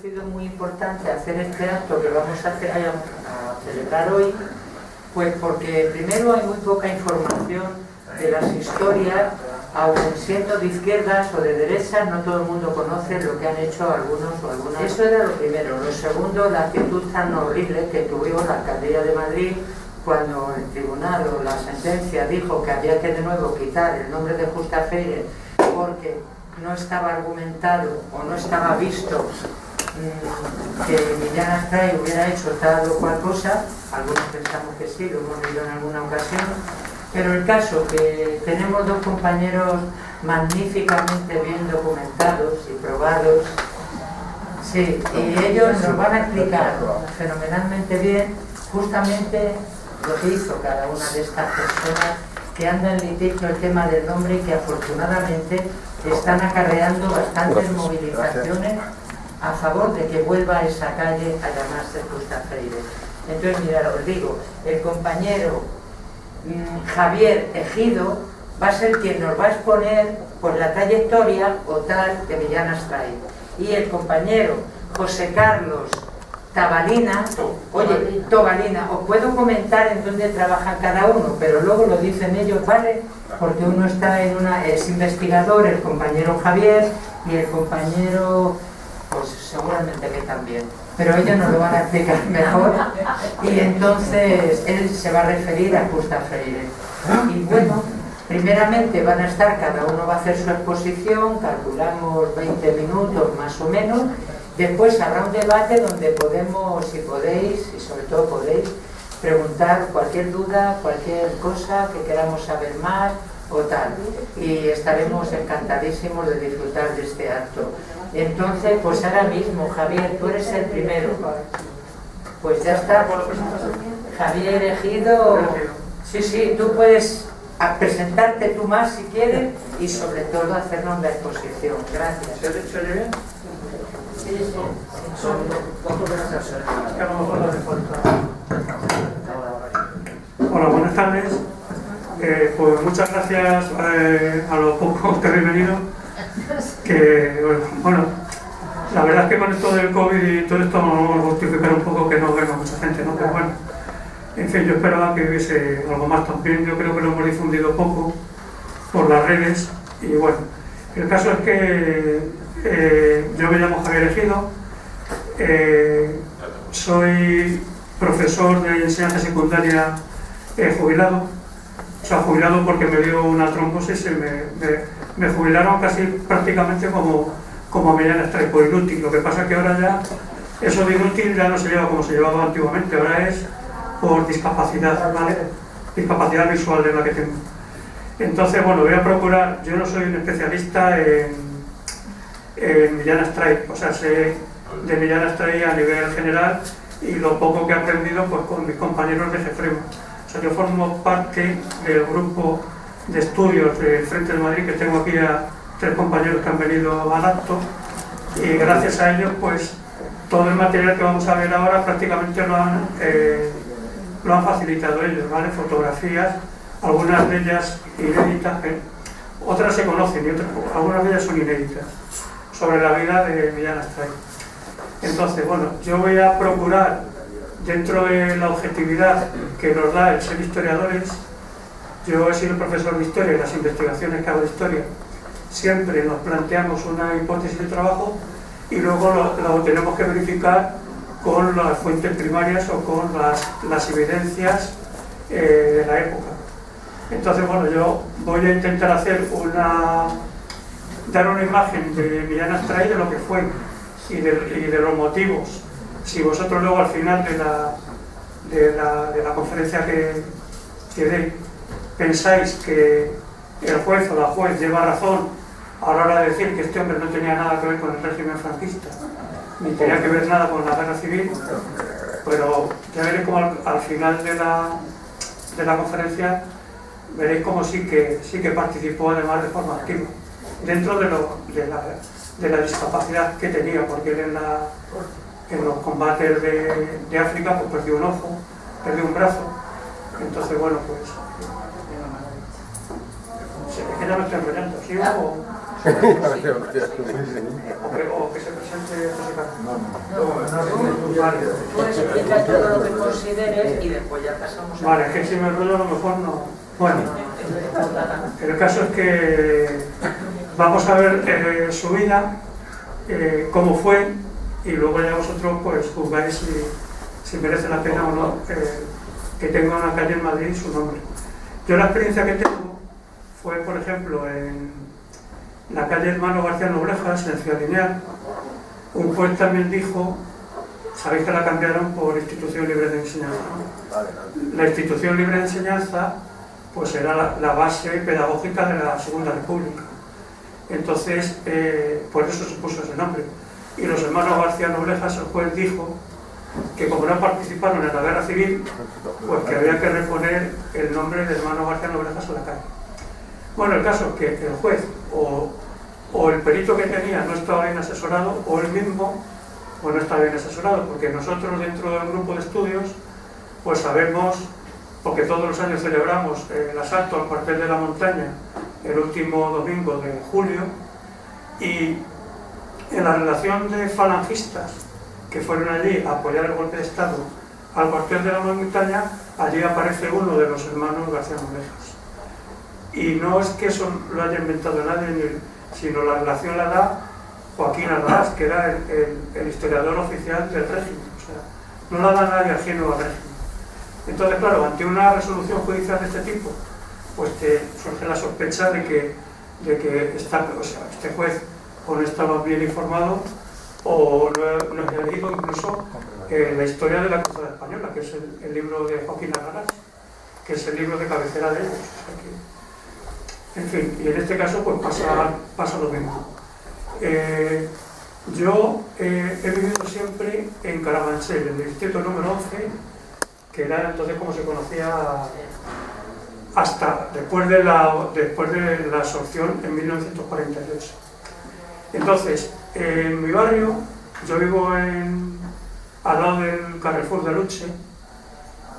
sido muy importante hacer este acto que vamos a celebrar hoy, pues porque primero hay muy poca información de las historias, aun siendo de izquierdas o de derechas, no todo el mundo conoce lo que han hecho algunos o algunas. Eso era lo primero. Lo segundo, la actitud tan horrible que tuvimos la Alcaldía de Madrid cuando el tribunal o la sentencia dijo que había que de nuevo quitar el nombre de Justa Freire porque no estaba argumentado o no estaba visto que Millán Astray hubiera hecho tal o cual cosa. Algunos pensamos que sí, lo hemos leído en alguna ocasión, pero el caso que tenemos dos compañeros magníficamente bien documentados y probados, sí, y ellos nos van a explicar fenomenalmente bien justamente lo que hizo cada una de estas personas que andan en litigio el tema del nombre y que afortunadamente están acarreando bastantes movilizaciones a favor de que vuelva a esa calle a llamarse Justa Freire. Entonces, mira, os digo, el compañero Javier Ejido va a ser quien nos va a exponer pues, la trayectoria o tal de Millán Astray. Y el compañero José Carlos Tobalina, os puedo comentar en dónde trabaja cada uno, pero luego lo dicen ellos, ¿vale? Porque uno está es investigador, el compañero Javier, y el compañero, pues seguramente que también. Pero ellos nos lo van a explicar mejor, y entonces él se va a referir a Justa Freire. Y bueno, primeramente van a estar, cada uno va a hacer su exposición, calculamos 20 minutos más o menos. Después habrá un debate donde podemos, si podéis, y sobre todo podéis, preguntar cualquier duda, cualquier cosa que queramos saber más o tal. Y estaremos encantadísimos de disfrutar de este acto. Entonces, pues ahora mismo, Javier, tú eres el primero. Pues ya está. Javier Ejido, sí, tú puedes presentarte tú más si quieres y sobre todo hacernos la exposición. Gracias. ¿Se oye bien? Son cuatro personas. Es que a lo mejor no hace falta. Hola, buenas tardes. Pues muchas gracias a los pocos que habéis venido. Que, bueno, la verdad es que con esto del COVID y todo esto vamos a justificar un poco que no venga mucha gente, ¿no? Pero bueno, en fin, yo esperaba que hubiese algo más también. Yo creo que lo hemos difundido poco por las redes. Y bueno, el caso es que yo me llamo Javier Ejido, soy profesor de enseñanza secundaria jubilado, o sea, jubilado porque me dio una trombosis y me jubilaron casi prácticamente como a Millán Astray, por inútil. Lo que pasa es que ahora ya eso de inútil ya no se lleva como se llevaba antiguamente, ahora es por discapacidad, ¿vale? Discapacidad visual de la que tengo. Entonces, bueno, voy a procurar, yo no soy un especialista en Millán Astray, o sea, sé de Millán Astray a nivel general y lo poco que he aprendido pues con mis compañeros de GEFREMA. O sea, yo formo parte del grupo de estudios del Frente de Madrid, que tengo aquí a 3 compañeros que han venido al acto, y gracias a ellos pues todo el material que vamos a ver ahora prácticamente lo han facilitado ellos, ¿vale? Fotografías, algunas de ellas inéditas, otras se conocen y algunas de ellas son inéditas, sobre la vida de Millán Astray. Entonces, bueno, yo voy a procurar, dentro de la objetividad que nos da el ser historiadores, yo he sido profesor de historia y las investigaciones que hago de historia siempre nos planteamos una hipótesis de trabajo y luego lo tenemos que verificar con las fuentes primarias o con las evidencias de la época. Entonces, bueno, yo voy a intentar dar una imagen de Millán Astray, de lo que fue y de los motivos. Si vosotros luego al final de la conferencia que dé pensáis que el juez o la juez lleva razón a la hora de decir que este hombre no tenía nada que ver con el régimen franquista, ni tenía que ver nada con la guerra civil, pero ya veréis como al final de la conferencia veréis como sí que participó además de forma activa, dentro de la discapacidad que tenía, porque él en los combates de África pues perdió un ojo, perdió un brazo. Entonces, bueno, pues es que ya me estoy enrollando, ¿sí? O que se presente José Carlos. Vale. Tú explica todo lo que consideres y después ya pasamos a... Vale, es que si me enrollo a lo mejor no... Bueno, el caso es que vamos a ver su vida, cómo fue, y luego ya vosotros pues juzgáis si merece la pena o no que tenga una calle en Madrid su nombre. Yo la experiencia que tengo fue, por ejemplo, en la calle Hermano García Noblejas, en Ciudad Lineal. Un juez también dijo, sabéis que la cambiaron por Institución Libre de Enseñanza, ¿no? La Institución Libre de Enseñanza pues era la base pedagógica de la Segunda República. Entonces, por eso se puso ese nombre. Y los hermanos García Noblejas, el juez dijo que como no participaron en la guerra civil, pues que había que reponer el nombre de hermano García Noblejas a la calle. Bueno, el caso es que el juez o el perito que tenía no estaba bien asesorado, o él mismo no estaba bien asesorado, porque nosotros dentro del grupo de estudios pues sabemos, porque todos los años celebramos el asalto al cuartel de la Montaña el último domingo de julio, y en la relación de falangistas que fueron allí a apoyar el golpe de Estado al cuartel de la Montaña, allí aparece uno de los hermanos García Noblejas. Y no es que eso lo haya inventado nadie, sino la relación la da Joaquín Arrás, que era el historiador oficial del régimen. O sea, no la da nadie ajeno al régimen. Entonces, claro, ante una resolución judicial de este tipo, pues te surge la sospecha de que este juez o no estaba bien informado, o no es leído incluso la historia de la Cruzada Española, que es el libro de Joaquín Arrás, que es el libro de cabecera de ellos. O sea que, en fin, y en este caso pues pasa lo mismo. Yo he vivido siempre en Carabanchel, en el distrito número 11, que era entonces como se conocía hasta después de la absorción en 1948. Entonces, en mi barrio, yo vivo al lado del Carrefour de Luche,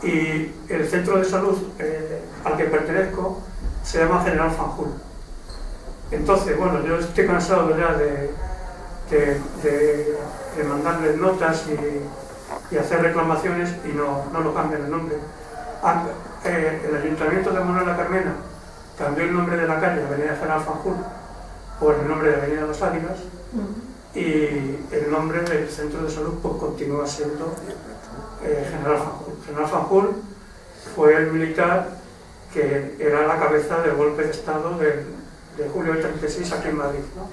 y el centro de salud al que pertenezco se llama General Fanjul. Entonces, bueno, yo estoy cansado ya de mandarles notas y hacer reclamaciones y no lo cambian el nombre. El Ayuntamiento de Manuel La Carmena cambió el nombre de la calle, Avenida General Fanjul, por el nombre de Avenida Los Águilas, y el nombre del centro de salud pues continúa siendo General Fanjul. General Fanjul fue el militar que era la cabeza del golpe de Estado de julio del 36 aquí en Madrid, ¿no?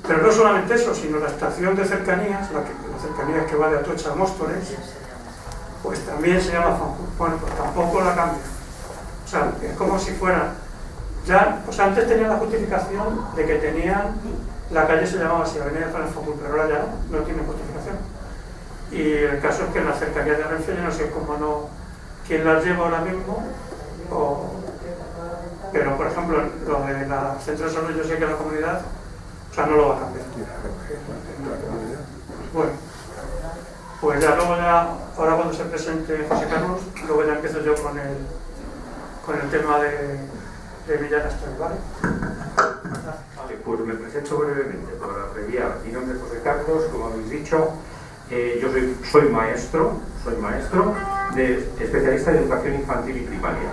Pero no solamente eso, sino la estación de cercanías, la cercanía que va de Atocha a Móstoles, pues también se llama Fanjul. Bueno, pues tampoco la cambia. O sea, es como si fuera... Ya, pues antes tenían la justificación de que la calle se llamaba así, Avenida General Fanjul, pero ahora ya no tiene justificación. Y el caso es que en la cercanía de Renfe, yo no sé quién las lleva ahora mismo, pero por ejemplo, lo de la centro de salud, yo sé que la comunidad, o sea, no lo va a cambiar. Bueno, pues ya luego ahora cuando se presente José Carlos, luego ya empiezo yo con el tema de Villa Castell, ¿vale? Vale, pues me presento brevemente para abreviar. Mi nombre es José Carlos, como habéis dicho, yo soy maestro especialista de educación infantil y primaria.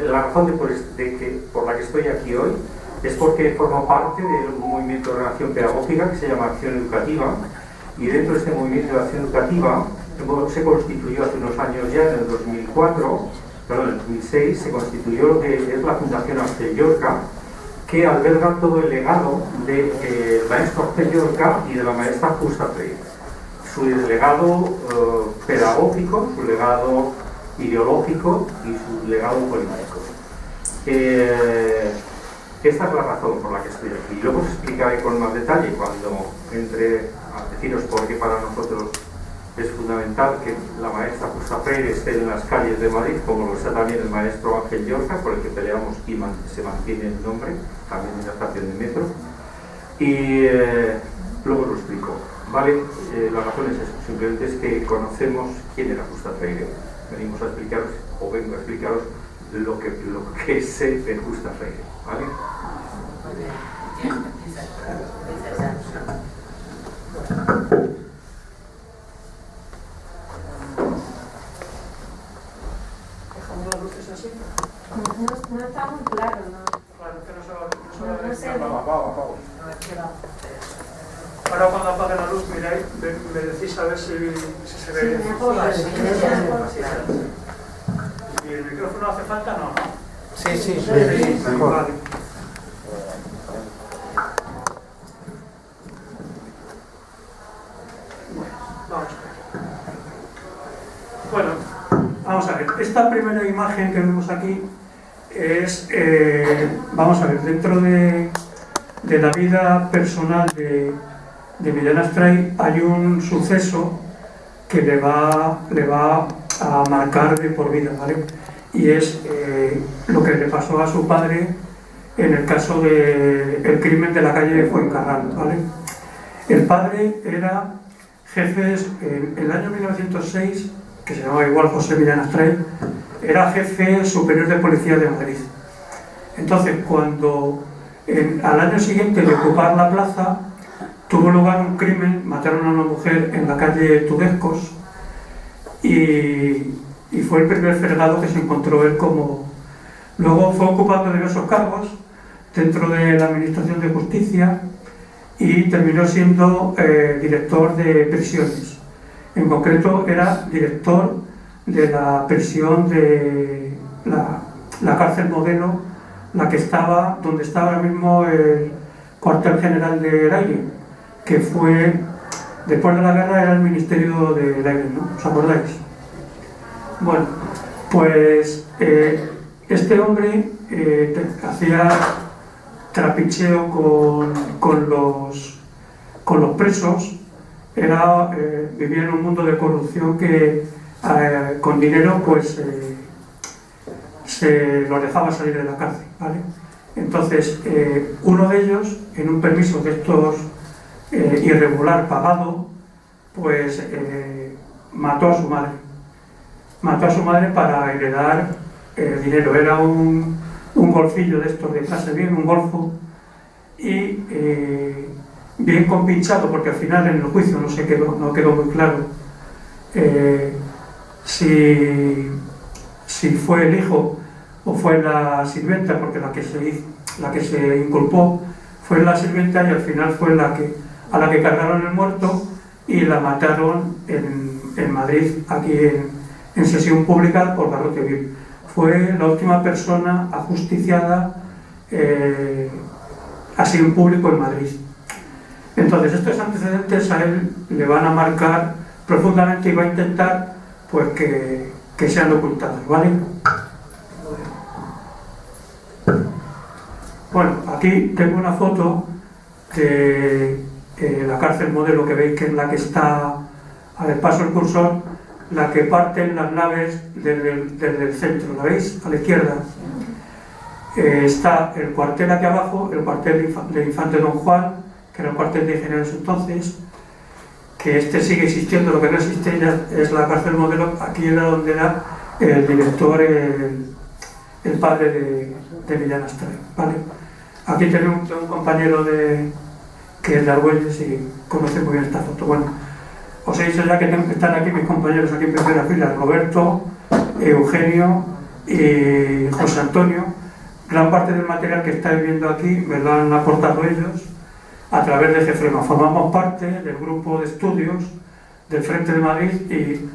La razón por la que estoy aquí hoy es porque formo parte de un movimiento de relación pedagógica que se llama Acción Educativa, y dentro de este movimiento de acción educativa se constituyó hace unos años ya, en el 2006, se constituyó lo que es la Fundación Ángel Llorca, que alberga todo el legado del maestro Ángel Llorca y de la maestra Justa Freire. Su legado pedagógico, su legado ideológico y su legado político. Esta es la razón por la que estoy aquí. Luego os explicaré con más detalle cuando entre a deciros por qué para nosotros es fundamental que la maestra Justa Freire esté en las calles de Madrid, como lo está también el maestro Ángel Llorca, por el que peleamos y se mantiene el nombre, también en la estación de metro. Y luego os lo explico. ¿Vale? La razón es eso, simplemente es que conocemos quién era Justa Freire. Vengo a explicaros lo que se Vetusta Freire, ¿vale? ¿Dejamos las luces así? No está muy claro, ¿no? Claro, que no se va Apago. Ahora cuando apague la luz, miráis, me decís a ver si se ve. Sí, mejor, Sí, ¿Y el micrófono hace falta? No, ¿no? sí, sí, Vale. Bueno, vamos a ver. Esta primera imagen que vemos aquí es, vamos a ver, dentro de la vida personal de Millán Astray hay un suceso que le va a marcar de por vida, ¿vale? Y es lo que le pasó a su padre en el caso del crimen de la calle Fuencarral, ¿vale? El padre era jefe, en el año 1906, que se llamaba igual José Millán Astray, era jefe superior de policía de Madrid. Entonces, cuando al año siguiente de ocupar la plaza, tuvo lugar un crimen, mataron a una mujer en la calle Tudescos y fue el primer fregado que se encontró él como... Luego fue ocupando diversos cargos dentro de la Administración de Justicia y terminó siendo director de prisiones. En concreto era director de la prisión de la cárcel modelo, la que estaba, donde está ahora mismo el cuartel general del aire, que fue, después de la guerra era el Ministerio del Aire, ¿no? ¿Os acordáis? Bueno, pues este hombre hacía trapicheo con los presos, vivía en un mundo de corrupción que con dinero pues se los dejaba salir de la cárcel, ¿vale? Entonces uno de ellos, en un permiso de estos irregular pagado, pues mató a su madre para heredar dinero. Era un golfillo de estos de clase bien, un golfo, y bien compinchado, porque al final en el juicio no quedó muy claro si fue el hijo o fue la sirvienta, porque la que se inculpó fue la sirvienta y al final fue a la que cargaron el muerto y la mataron en Madrid, aquí en sesión pública por garrote vil. Fue la última persona ajusticiada así en público en Madrid. Entonces estos antecedentes a él le van a marcar profundamente y va a intentar pues que sean ocultados, ¿vale? Bueno, aquí tengo una foto de la cárcel modelo, que veis que es la que está al paso del cursor, la que parten las naves desde el centro, ¿la veis? A la izquierda. Está el cuartel aquí abajo, el cuartel de Infante Don Juan, que era el cuartel de ingenieros entonces, que este sigue existiendo, lo que no existe ya es la cárcel modelo. Aquí era donde era el director, el padre de Millán Astray, ¿vale? Aquí tenemos un compañero que es de Argüelles y conoce muy bien esta foto. Bueno, os he dicho ya que están aquí mis compañeros aquí en primera fila, Roberto, Eugenio y José Antonio. Gran parte del material que estáis viendo aquí me lo han aportado ellos a través de CEFREMA. Formamos parte del grupo de estudios del Frente de Madrid y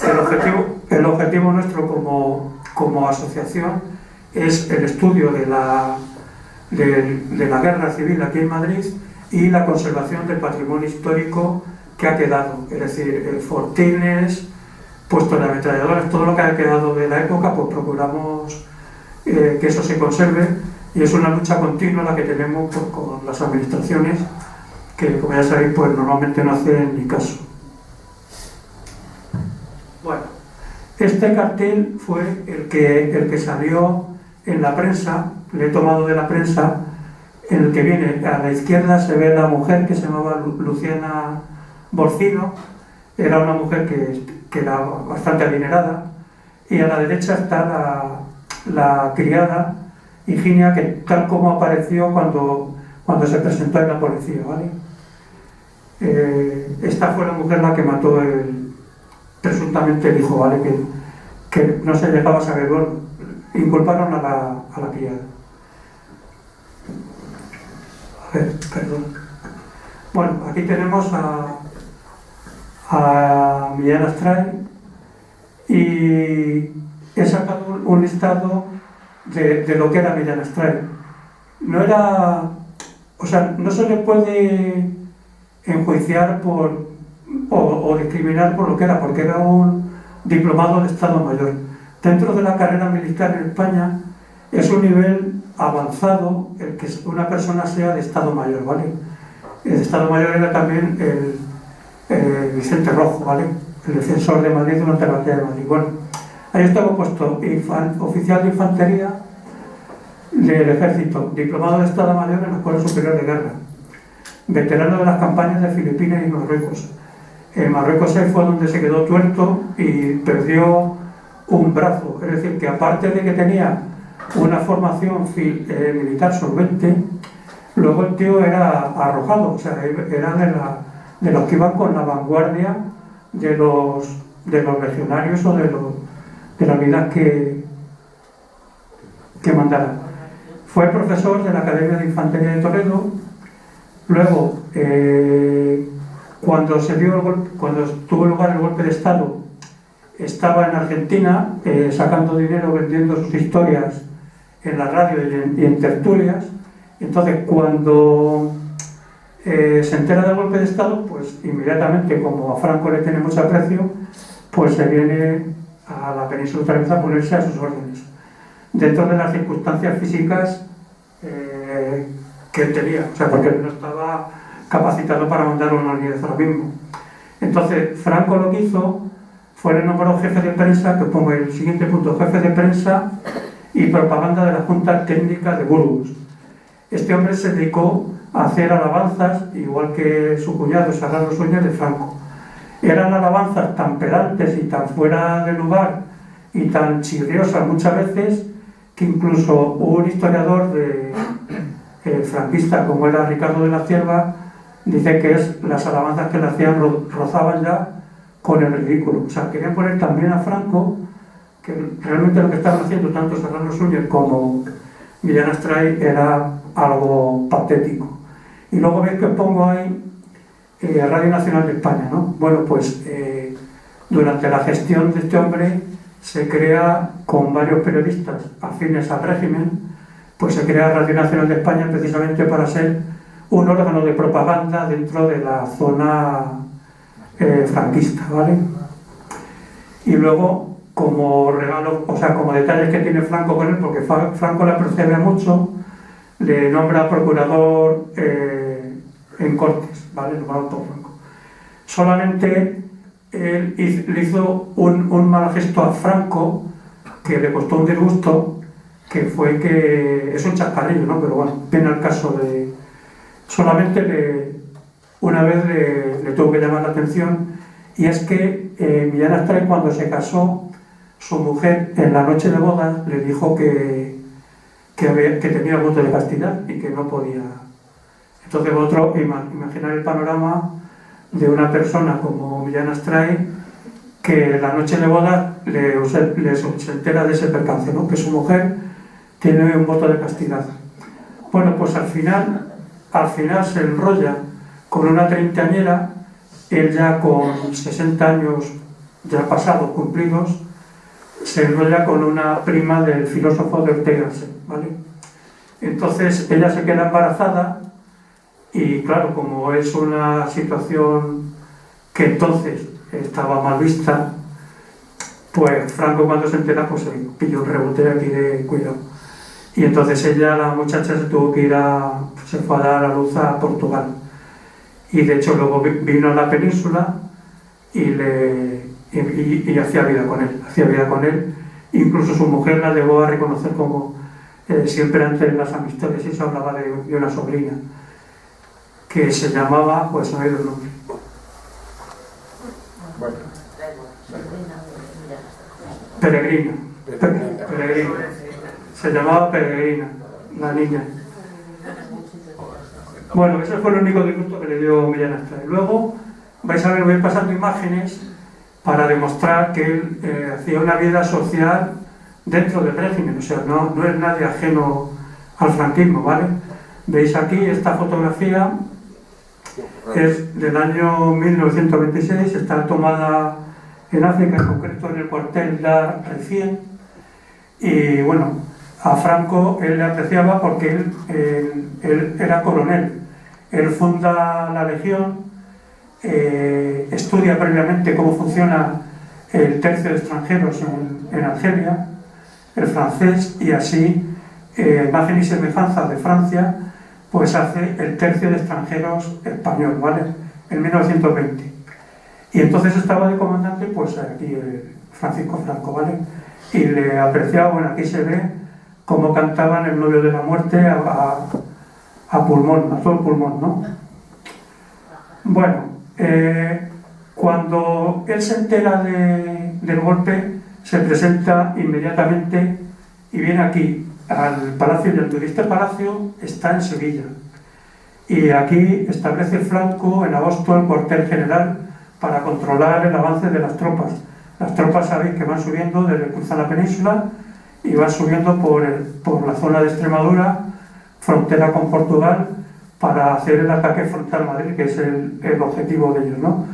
el objetivo nuestro como asociación es el estudio de la guerra civil aquí en Madrid y la conservación del patrimonio histórico que ha quedado, es decir, fortines, puestos de ametralladoras, todo lo que ha quedado de la época, pues procuramos que eso se conserve, y es una lucha continua la que tenemos pues, con las administraciones que, como ya sabéis, pues normalmente no hacen ni caso. Bueno, este cartel fue el que salió en la prensa, le he tomado de la prensa, en el que viene a la izquierda se ve la mujer que se llamaba Luciana Borcino, era una mujer que era bastante adinerada, y a la derecha está la criada Higinia, que tal como apareció cuando se presentó en la policía, ¿vale? Esta fue la mujer la que mató presuntamente el hijo, ¿vale? Que no se llegaba a saber, bueno, inculparon a la criada. A ver, perdón. Bueno, aquí tenemos a Millán Astray y he sacado un listado de lo que era Millán Astray. No era, o sea, no se le puede enjuiciar o discriminar por lo que era, porque era un diplomado de Estado Mayor. Dentro de la carrera militar en España es un nivel avanzado el que una persona sea de Estado Mayor, ¿vale? El de Estado Mayor era también el Vicente Rojo, ¿vale? El defensor de Madrid durante la batalla de Madrid. Bueno, ahí estaba puesto oficial de infantería del ejército, diplomado de Estado Mayor en la Escuela Superior de Guerra, veterano de las campañas de Filipinas y Marruecos. En Marruecos fue donde se quedó tuerto y perdió un brazo, es decir, que aparte de que tenía una formación militar solvente, luego el tío era arrojado, o sea, era de los que iban con la vanguardia de los legionarios o de la unidad que mandaran. Fue profesor de la Academia de Infantería de Toledo. Luego, cuando tuvo lugar el golpe de Estado, estaba en Argentina sacando dinero vendiendo sus historias en la radio y en tertulias. Entonces, cuando se entera del golpe de Estado, pues inmediatamente, como a Franco le tiene mucho aprecio, pues se viene a la península otra vez a ponerse a sus órdenes, dentro de las circunstancias físicas que él tenía, o sea, porque él no estaba capacitado para mandar una unidad ahora mismo. Entonces, Franco lo que hizo fue le nombró jefe de prensa, que pongo el siguiente punto, jefe de prensa y propaganda de la Junta Técnica de Burgos. Este hombre se dedicó a hacer alabanzas, igual que su cuñado Serrano Suñer, de Franco. Eran alabanzas tan pedantes y tan fuera de lugar y tan chirriosas muchas veces, que incluso un historiador franquista como era Ricardo de la Cierva dice que las alabanzas que le hacían rozaban ya con el ridículo. O sea, querían poner también a Franco, que realmente lo que estaban haciendo tanto Serrano Suñer como Millán Astray era algo patético. Y luego veis que os pongo ahí Radio Nacional de España, ¿no? Bueno, pues durante la gestión de este hombre se crea, con varios periodistas afines al régimen, pues se crea Radio Nacional de España precisamente para ser un órgano de propaganda dentro de la zona franquista, ¿vale? Y luego, como regalo, o sea, como detalles que tiene Franco con él, porque Franco le aprecia mucho, le nombra procurador en Cortes, ¿vale? Nombrado por Franco. Solamente él le hizo un mal gesto a Franco, que le costó un disgusto, que fue que es un chascarrillo, ¿no? Pero bueno, viene al caso de... Solamente una vez le tuvo que llamar la atención, y es que Millán Astray, cuando se casó, su mujer en la noche de bodas le dijo que tenía voto de castidad y que no podía. Entonces vosotros imaginar el panorama de una persona como Millán Astray, que la noche de bodas se entera de ese percance, ¿no? Que su mujer tiene un voto de castidad. Bueno, pues al final se enrolla con una treintañera, él ya con 60 años ya pasados, cumplidos, se enrolla con una prima del filósofo de Ortega, ¿vale? Entonces ella se queda embarazada y claro, como es una situación que entonces estaba mal vista, pues Franco, cuando se entera, pues se pilló un rebote aquí de cuidado. Y entonces ella, la muchacha, se tuvo que se fue a dar a luz a Portugal. Y de hecho luego vino a la península y hacía vida con él. Incluso su mujer la llegó a reconocer como, siempre antes en las amistades, y se hablaba de una sobrina, que se llamaba, pues no he oído el nombre. Bueno. Peregrina. Peregrina. Se llamaba Peregrina, la niña. Bueno, ese fue el único disgusto que le dio Millán Astray. Luego vais a ver, voy a ir pasando imágenes para demostrar que él hacía una vida social dentro del régimen, o sea, no es nadie ajeno al franquismo, ¿vale? Veis aquí esta fotografía, es del año 1926, está tomada en África, en concreto en el cuartel Dar Refien, y bueno, a Franco él le apreciaba porque él era coronel, él funda la Legión, estudia previamente cómo funciona el tercio de extranjeros en Argelia, el francés, y así, imagen y semejanza de Francia, pues hace el tercio de extranjeros español, ¿vale? En 1920. Y entonces estaba de comandante, pues aquí Francisco Franco, ¿vale? Y le apreciaba, bueno, aquí se ve cómo cantaban el novio de la muerte a pulmón, a todo pulmón, ¿no? Bueno, cuando él se entera del golpe, se presenta inmediatamente y viene aquí al Palacio Yanduri. Este palacio está en Sevilla y aquí establece Franco en agosto el cuartel general para controlar el avance de las tropas. Las tropas, sabéis que van subiendo desde cruzar la península y van subiendo por la zona de Extremadura, frontera con Portugal, para hacer el ataque frontal a Madrid, que es el objetivo de ellos, ¿no?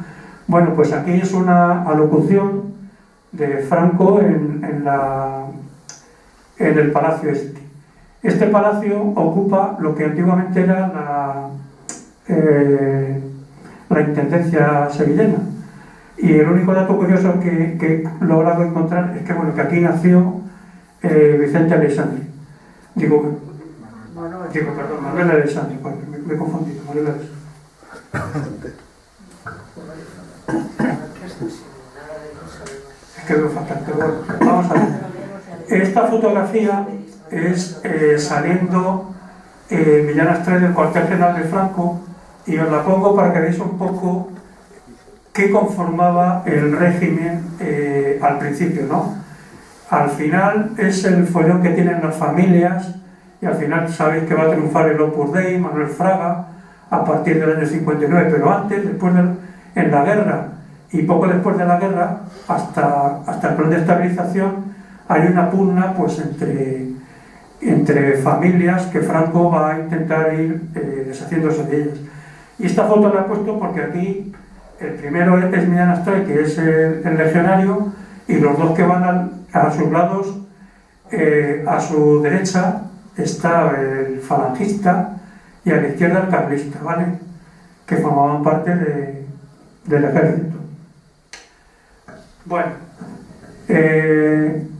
Bueno, pues aquí es una alocución de Franco en el palacio este. Este palacio ocupa lo que antiguamente era la intendencia sevillana. Y el único dato curioso que he logrado encontrar es que, bueno, que aquí nació Vicente Aleixandre. Perdón, Manuel Aleixandre, me he confundido, Manuel Aleixandre. Es que veo fatal, pero bueno, vamos a ver. Esta fotografía es saliendo Millán Astray del cuartel general de Franco, y os la pongo para que veáis un poco qué conformaba el régimen al principio, ¿no? Al final es el follón que tienen las familias, y al final sabéis que va a triunfar el Opus Dei, Manuel Fraga, a partir del año 59, pero antes, en la guerra y poco después de la guerra, hasta el plan de estabilización, hay una pugna pues entre familias que Franco va a intentar ir deshaciéndose de ellas. Y esta foto la he puesto porque aquí el primero es Millán Astray, que es el legionario, y los dos que van a sus lados, a su derecha está el falangista y a la izquierda el carlista, ¿vale? Que formaban parte del ejército. Bueno,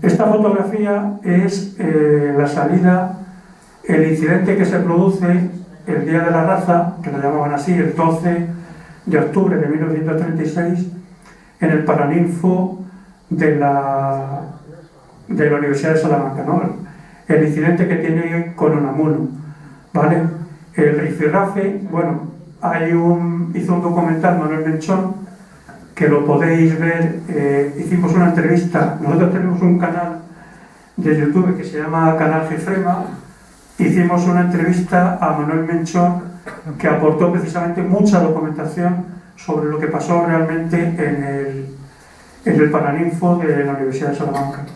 esta fotografía es la salida, el incidente que se produce el Día de la Raza, que lo llamaban así, el 12 de octubre de 1936, en el Paraninfo de la Universidad de Salamanca, ¿no? El incidente que tiene con Unamuno, ¿vale? El rifirrafe, bueno, hizo un documental Manuel Menchón, que lo podéis ver, hicimos una entrevista, nosotros tenemos un canal de YouTube que se llama Canal Gefrema, hicimos una entrevista a Manuel Menchón, que aportó precisamente mucha documentación sobre lo que pasó realmente en el Paraninfo de la Universidad de Salamanca.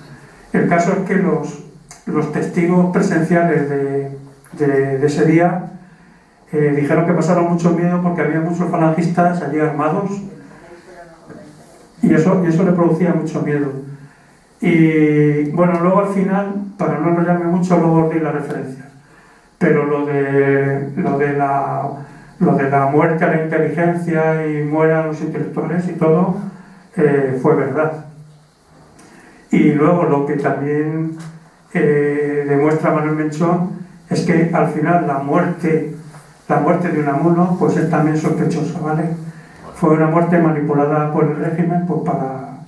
El caso es que los testigos presenciales de ese día dijeron que pasaron mucho miedo porque había muchos falangistas allí armados, y eso le producía mucho miedo. Y bueno, luego al final, para no enrollarme mucho, luego os di las referencias, pero lo de la muerte a la inteligencia y mueran los intelectuales y todo fue verdad. Y luego lo que también demuestra Manuel Menchón es que al final la muerte de Unamuno pues es también sospechosa, ¿vale? Fue una muerte manipulada por el régimen pues para...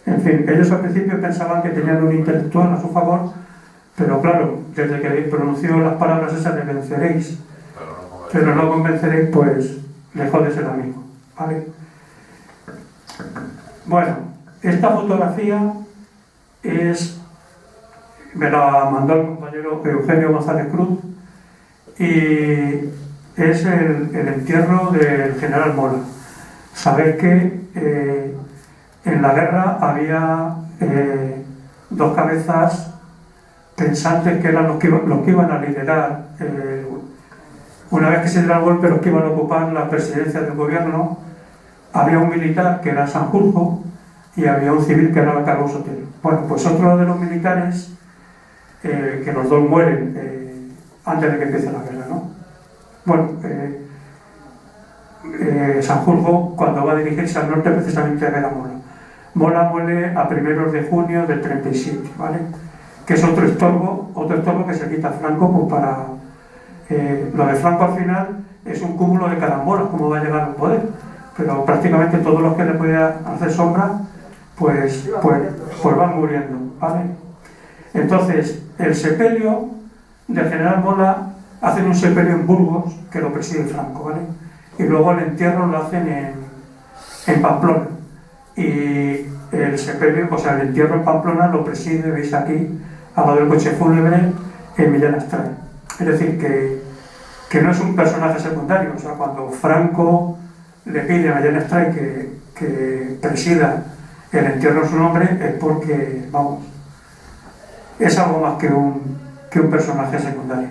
En fin, ellos al principio pensaban que tenían un intelectual a su favor, pero claro, desde que pronunció las palabras esas de venceréis, pero no convenceréis, pues dejó de ser amigo, ¿vale? Bueno, esta fotografía me la mandó el compañero Eugenio González Cruz y es el entierro del general Mola. Sabéis que en la guerra había dos cabezas pensantes que eran los que iban a liderar, una vez que se diera el golpe, los que iban a ocupar la presidencia del gobierno. Había un militar que era Sanjurjo y había un civil que era Carlos Sotelo. Bueno, pues otro de los militares, que los dos mueren antes de que empiece la guerra, ¿no? Bueno, Sanjurjo, cuando va a dirigirse al norte, precisamente a ver a Mola. Mola muere a primeros de junio del 37, ¿vale? Que es otro estorbo que se quita Franco, pues para... lo de Franco al final es un cúmulo de carambolas, cómo va a llegar al poder, pero prácticamente todos los que le podían hacer sombra, pues van muriendo, ¿vale? Entonces, el sepelio del general Mola, hacen un sepelio en Burgos, que lo preside Franco, ¿vale? Y luego el entierro lo hacen en Pamplona. Y el sepelio, o sea, el entierro en Pamplona lo preside, veis aquí, al lado del coche fúnebre, en Millán Astray. Es decir, que no es un personaje secundario. O sea, cuando Franco le pide a Millán Astray que presida el entierro en su nombre, es porque, vamos, es algo más que un personaje secundario.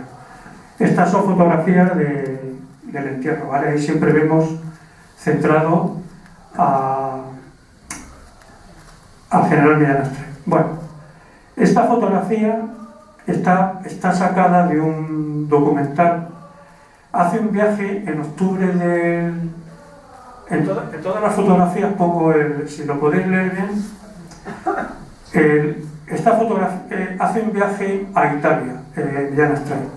Estas son fotografías del entierro, ¿vale? Ahí siempre vemos centrado al general Millán Astray. Bueno, esta fotografía está sacada de un documental. Hace un viaje en octubre del... En todas las fotografías pongo si lo podéis leer bien, esta fotografía hace un viaje a Italia, Millán Astray.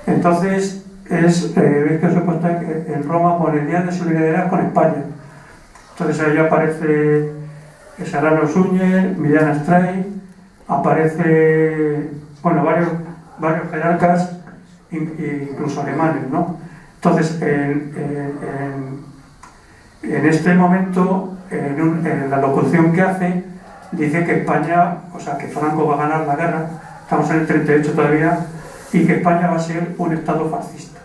Entonces, veis que os he puesto en Roma por el Día de Solidaridad con España. Entonces ahí aparece Serrano Suñer, Millán Astray, aparece, bueno, varios jerarcas, incluso alemanes, ¿no? Entonces, en este momento, en la locución que hace, dice que España, o sea, que Franco va a ganar la guerra, estamos en el 38 todavía, y que España va a ser un estado fascista.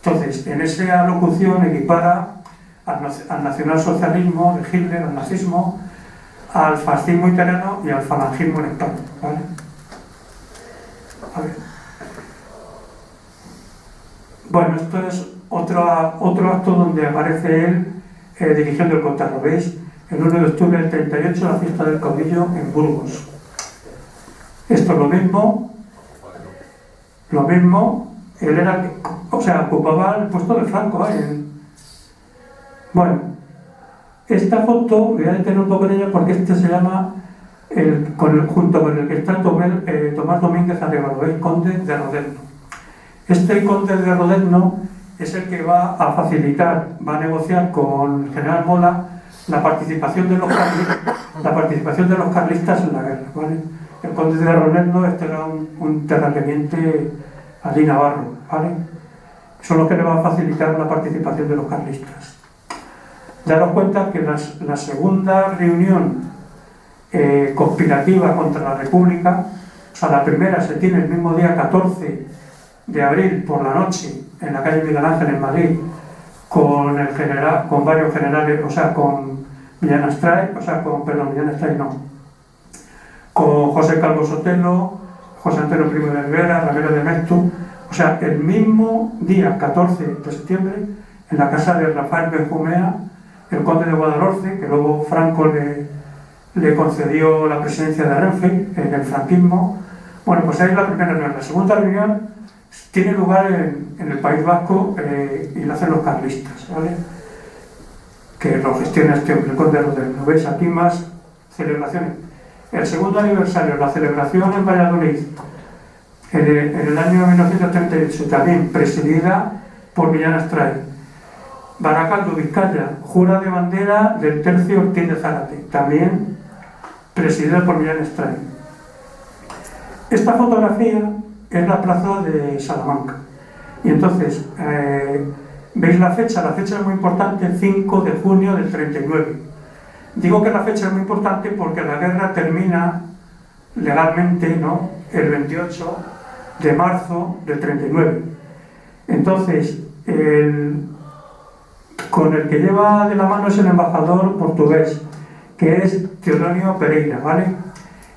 Entonces, en esa locución equipara al nacionalsocialismo de Hitler, al nazismo, al fascismo italiano y al falangismo en España, ¿vale? A ver. Bueno, esto es otro acto donde aparece él dirigiendo el Contarro. ¿Veis? El 1 de octubre del 38, la fiesta del caudillo en Burgos. Esto es lo mismo, él era, o sea, ocupaba el puesto de Franco. Bueno, esta foto, voy a detener un poco en ella porque este se llama, junto con el que está Tomás Domínguez Arevalo, ¿veis? Conde de Rodezno. Este conde de Rodezno es el que va a negociar con el general Mola la participación de los carlistas en la guerra, ¿vale? El conde de Rodezno, este era un terrateniente allí navarro, ¿vale? Son los que le van a facilitar la participación de los carlistas. Daros cuenta que la segunda reunión conspirativa contra la República, o sea, la primera se tiene el mismo día 14 de abril por la noche en la calle Miguel Ángel en Madrid con varios generales, o sea, con Millán Astray, con José Calvo Sotelo, José Antonio Primo de Rivera, Ramiro de Mestu, o sea, el mismo día 14 de septiembre en la casa de Rafael Benjumea, el conde de Guadalhorce, que luego Franco le concedió la presidencia de Renfe en el franquismo. Bueno, pues ahí es la primera reunión. La segunda reunión tiene lugar en el País Vasco y la hacen los carlistas, ¿vale? Que lo gestiona este hombre, el conde de Rodezno. ¿Veis? Aquí más celebraciones. El segundo aniversario, la celebración en Valladolid, en el año 1938, también presidida por Millán Astray. Baracaldo, Vizcaya, jura de bandera del tercio Ortiz de Zárate, también presidida por Millán Astray. Esta fotografía es la plaza de Salamanca. Y entonces, ¿veis la fecha? La fecha es muy importante, 5 de junio del 39. Digo que la fecha es muy importante porque la guerra termina legalmente, ¿no?, el 28 de marzo del 39. Entonces, con el que lleva de la mano es el embajador portugués, que es Teodonio Pereira, ¿vale?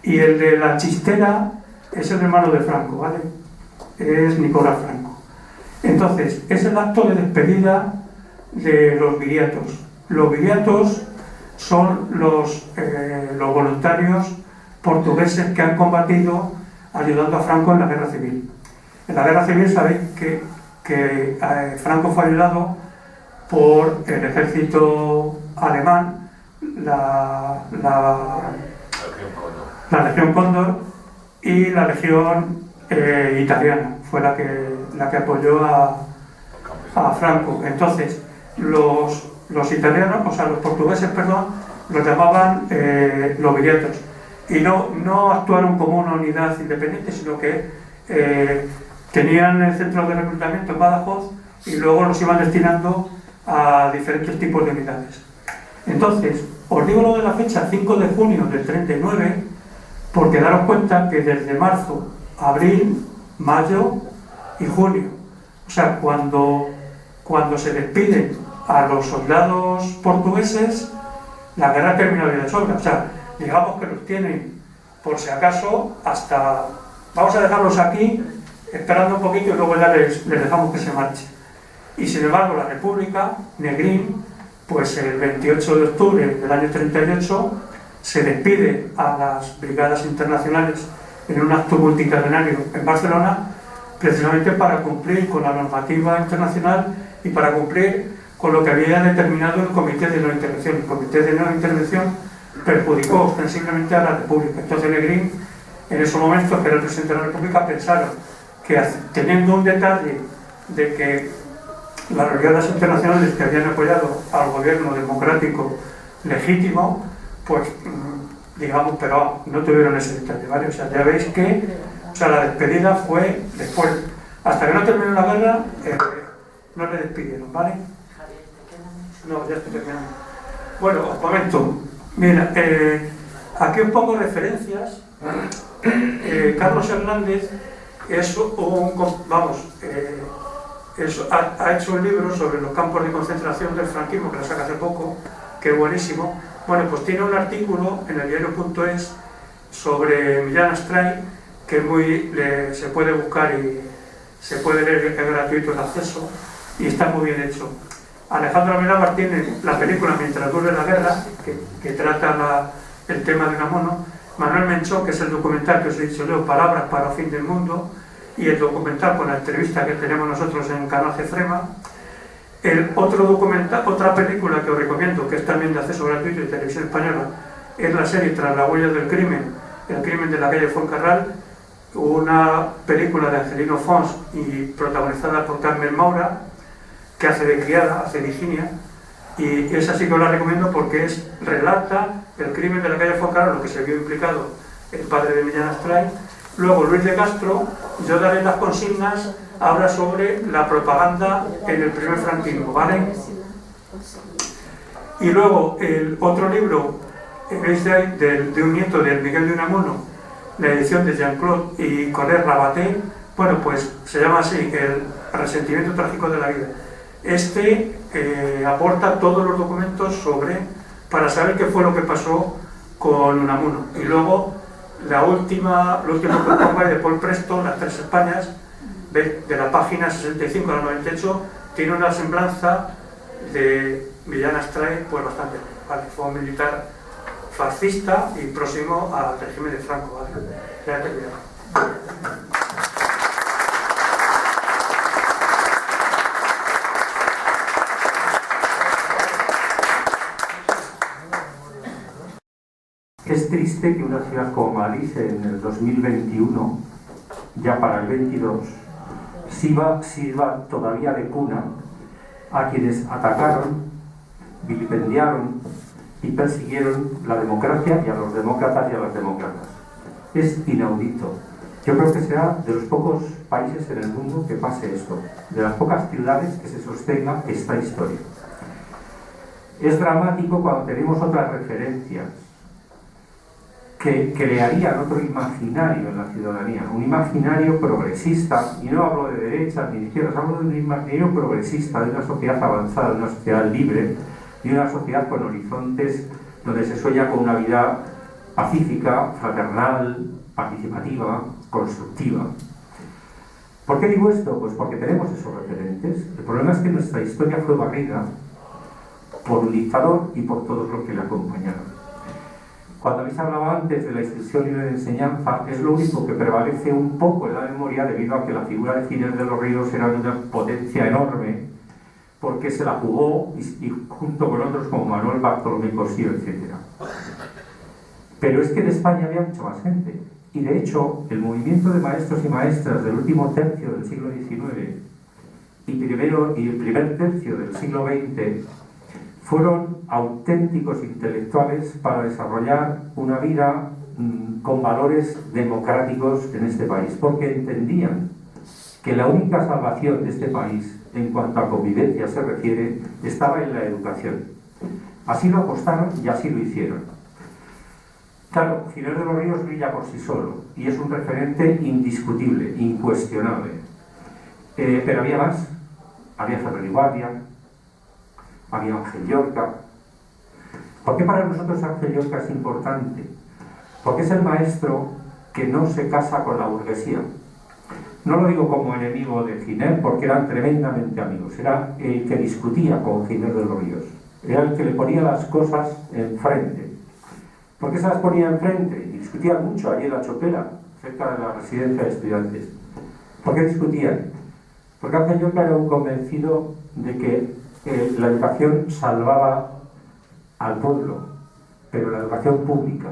Y el de la chistera es el hermano de Franco, ¿vale? Es Nicolás Franco. Entonces, es el acto de despedida de los viriatos. Los viriatos son los voluntarios portugueses que han combatido ayudando a Franco en la guerra civil. En la guerra civil sabéis que Franco fue ayudado por el ejército alemán, la Legión Cóndor y la Legión italiana, fue la que apoyó a Franco. Entonces, los italianos, o sea, los portugueses, perdón, los llamaban los viriatos. Y no actuaron como una unidad independiente, sino que tenían el centro de reclutamiento en Badajoz y luego los iban destinando a diferentes tipos de unidades. Entonces, os digo lo de la fecha 5 de junio del 39, porque daros cuenta que desde marzo, abril, mayo y junio, o sea, cuando se despiden a los soldados portugueses, la guerra terminó de sobra. O sea, digamos que los tienen, por si acaso, hasta... Vamos a dejarlos aquí, esperando un poquito y luego ya les dejamos que se marchen. Y sin embargo, la República, Negrín, pues el 28 de octubre del año 38, se despide a las brigadas internacionales en un acto multitudinario en Barcelona, precisamente para cumplir con la normativa internacional y para cumplir con lo que había determinado el Comité de No Intervención. El Comité de No Intervención perjudicó ostensiblemente a la República. Entonces Negrín, en esos momentos, que era el presidente de la República, pensaron que teniendo un detalle de que las brigadas internacionales que habían apoyado al gobierno democrático legítimo, pues digamos, pero no tuvieron ese detalle, ¿vale? O sea, ya veis que la despedida fue después, hasta que no terminó la guerra, no le despidieron, ¿vale? No, ya estoy terminando. Bueno, os comento. Mira, aquí un poco referencias. Carlos Hernández es ha hecho un libro sobre los campos de concentración del franquismo, que lo saca hace poco, que es buenísimo. Bueno, pues tiene un artículo en el diario.es sobre Millán Astray, que se puede buscar y se puede leer, es gratuito el acceso y está muy bien hecho. Alejandro Amenábar tiene la película Mientras dure la guerra, que trata el tema de Unamuno. Manuel Menchón, que es el documental que os he dicho yo, Palabras para el fin del mundo, y el documental con la entrevista que tenemos nosotros en Canal Cefrema. Otra película que os recomiendo, que es también de acceso gratuito y televisión española, es la serie Tras la huella del crimen, el crimen de la calle Fuencarral, una película de Angelino Fons y protagonizada por Carmen Maura, que hace de criada, hace Virginia, y esa sí que os la recomiendo porque relata el crimen de la calle Fuencarral, lo que se vio implicado el padre de Millán Astray. Luego Luis de Castro, Yo daré las consignas, habla sobre la propaganda en el primer franquismo, ¿vale? Y luego el otro libro es de un nieto de Miguel de Unamuno, la edición de Jean-Claude y Colette Rabaté. Bueno, pues se llama así, El resentimiento trágico de la vida. Aporta todos los documentos para saber qué fue lo que pasó con Unamuno. Y luego lo último que pongo de Paul Preston, Las Tres Españas, de la página 65 a la 98, tiene una semblanza de Millán Astray, pues bastante bien, ¿vale? Fue un militar fascista y próximo al régimen de Franco, ¿vale? Ya he terminado. Es triste que una ciudad como Madrid en el 2021, ya para el 22, sirva todavía de cuna a quienes atacaron, vilipendiaron y persiguieron la democracia y a los demócratas y a las demócratas. Es inaudito. Yo creo que será de los pocos países en el mundo que pase esto, de las pocas ciudades que se sostenga esta historia. Es dramático cuando tenemos otras referencias que crearían otro imaginario en la ciudadanía, un imaginario progresista, y no hablo de derechas ni de izquierdas, hablo de un imaginario progresista, de una sociedad avanzada, de una sociedad libre, y una sociedad con horizontes donde se sueña con una vida pacífica, fraternal, participativa, constructiva. ¿Por qué digo esto? Pues porque tenemos esos referentes. El problema es que nuestra historia fue barrida por un dictador y por todos los que le acompañaron. Cuando habéis hablado antes de la institución libre de enseñanza, es lo único que prevalece un poco en la memoria debido a que la figura de Ginés de los Ríos era de una potencia enorme, porque se la jugó y junto con otros como Manuel Bartolomé Cosío, etc. Pero es que en España había mucha más gente. Y de hecho, el movimiento de maestros y maestras del último tercio del siglo XIX y el primer tercio del siglo XX fueron auténticos intelectuales para desarrollar una vida con valores democráticos en este país, porque entendían que la única salvación de este país, en cuanto a convivencia se refiere, estaba en la educación. Así lo apostaron y así lo hicieron. Claro, Ginés de los Ríos brilla por sí solo y es un referente indiscutible, incuestionable. Pero había más. Había Ferrer y Guardia, había Ángel Llorca. ¿Por qué para nosotros Ángel Llorca es importante? Porque es el maestro que no se casa con la burguesía. No lo digo como enemigo de Ginés, porque eran tremendamente amigos. Era el que discutía con Ginés de los Ríos. Era el que le ponía las cosas enfrente. ¿Por qué se las ponía enfrente? Y discutían mucho allí en La Chopera, cerca de la residencia de estudiantes. ¿Por qué discutían? Porque Ángel Llorca era un convencido de que la educación salvaba al pueblo, pero la educación pública,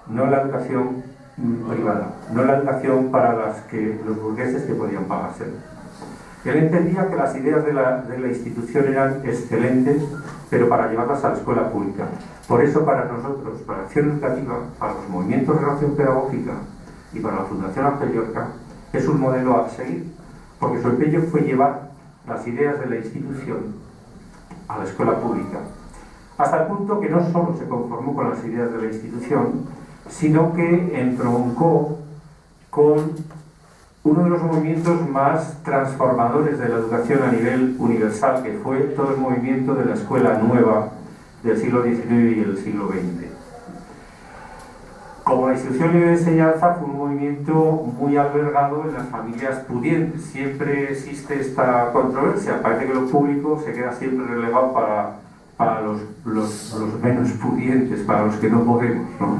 no la educación privada, no la educación para las que los burgueses que podían pagarse. Él entendía que las ideas de la institución eran excelentes, pero para llevarlas a la escuela pública. Por eso para nosotros, para Acción Educativa, para los movimientos de relación pedagógica y para la Fundación Ángel Llorca, es un modelo a seguir, porque su empeño fue llevar las ideas de la institución a la escuela pública, hasta el punto que no solo se conformó con las ideas de la institución, sino que entroncó con uno de los movimientos más transformadores de la educación a nivel universal, que fue todo el movimiento de la escuela nueva del siglo XIX y el siglo XX. Como la institución libre de enseñanza fue un movimiento muy albergado en las familias pudientes. Siempre existe esta controversia, parece que lo público se queda siempre relegado para los menos pudientes, para los que no podemos, ¿no?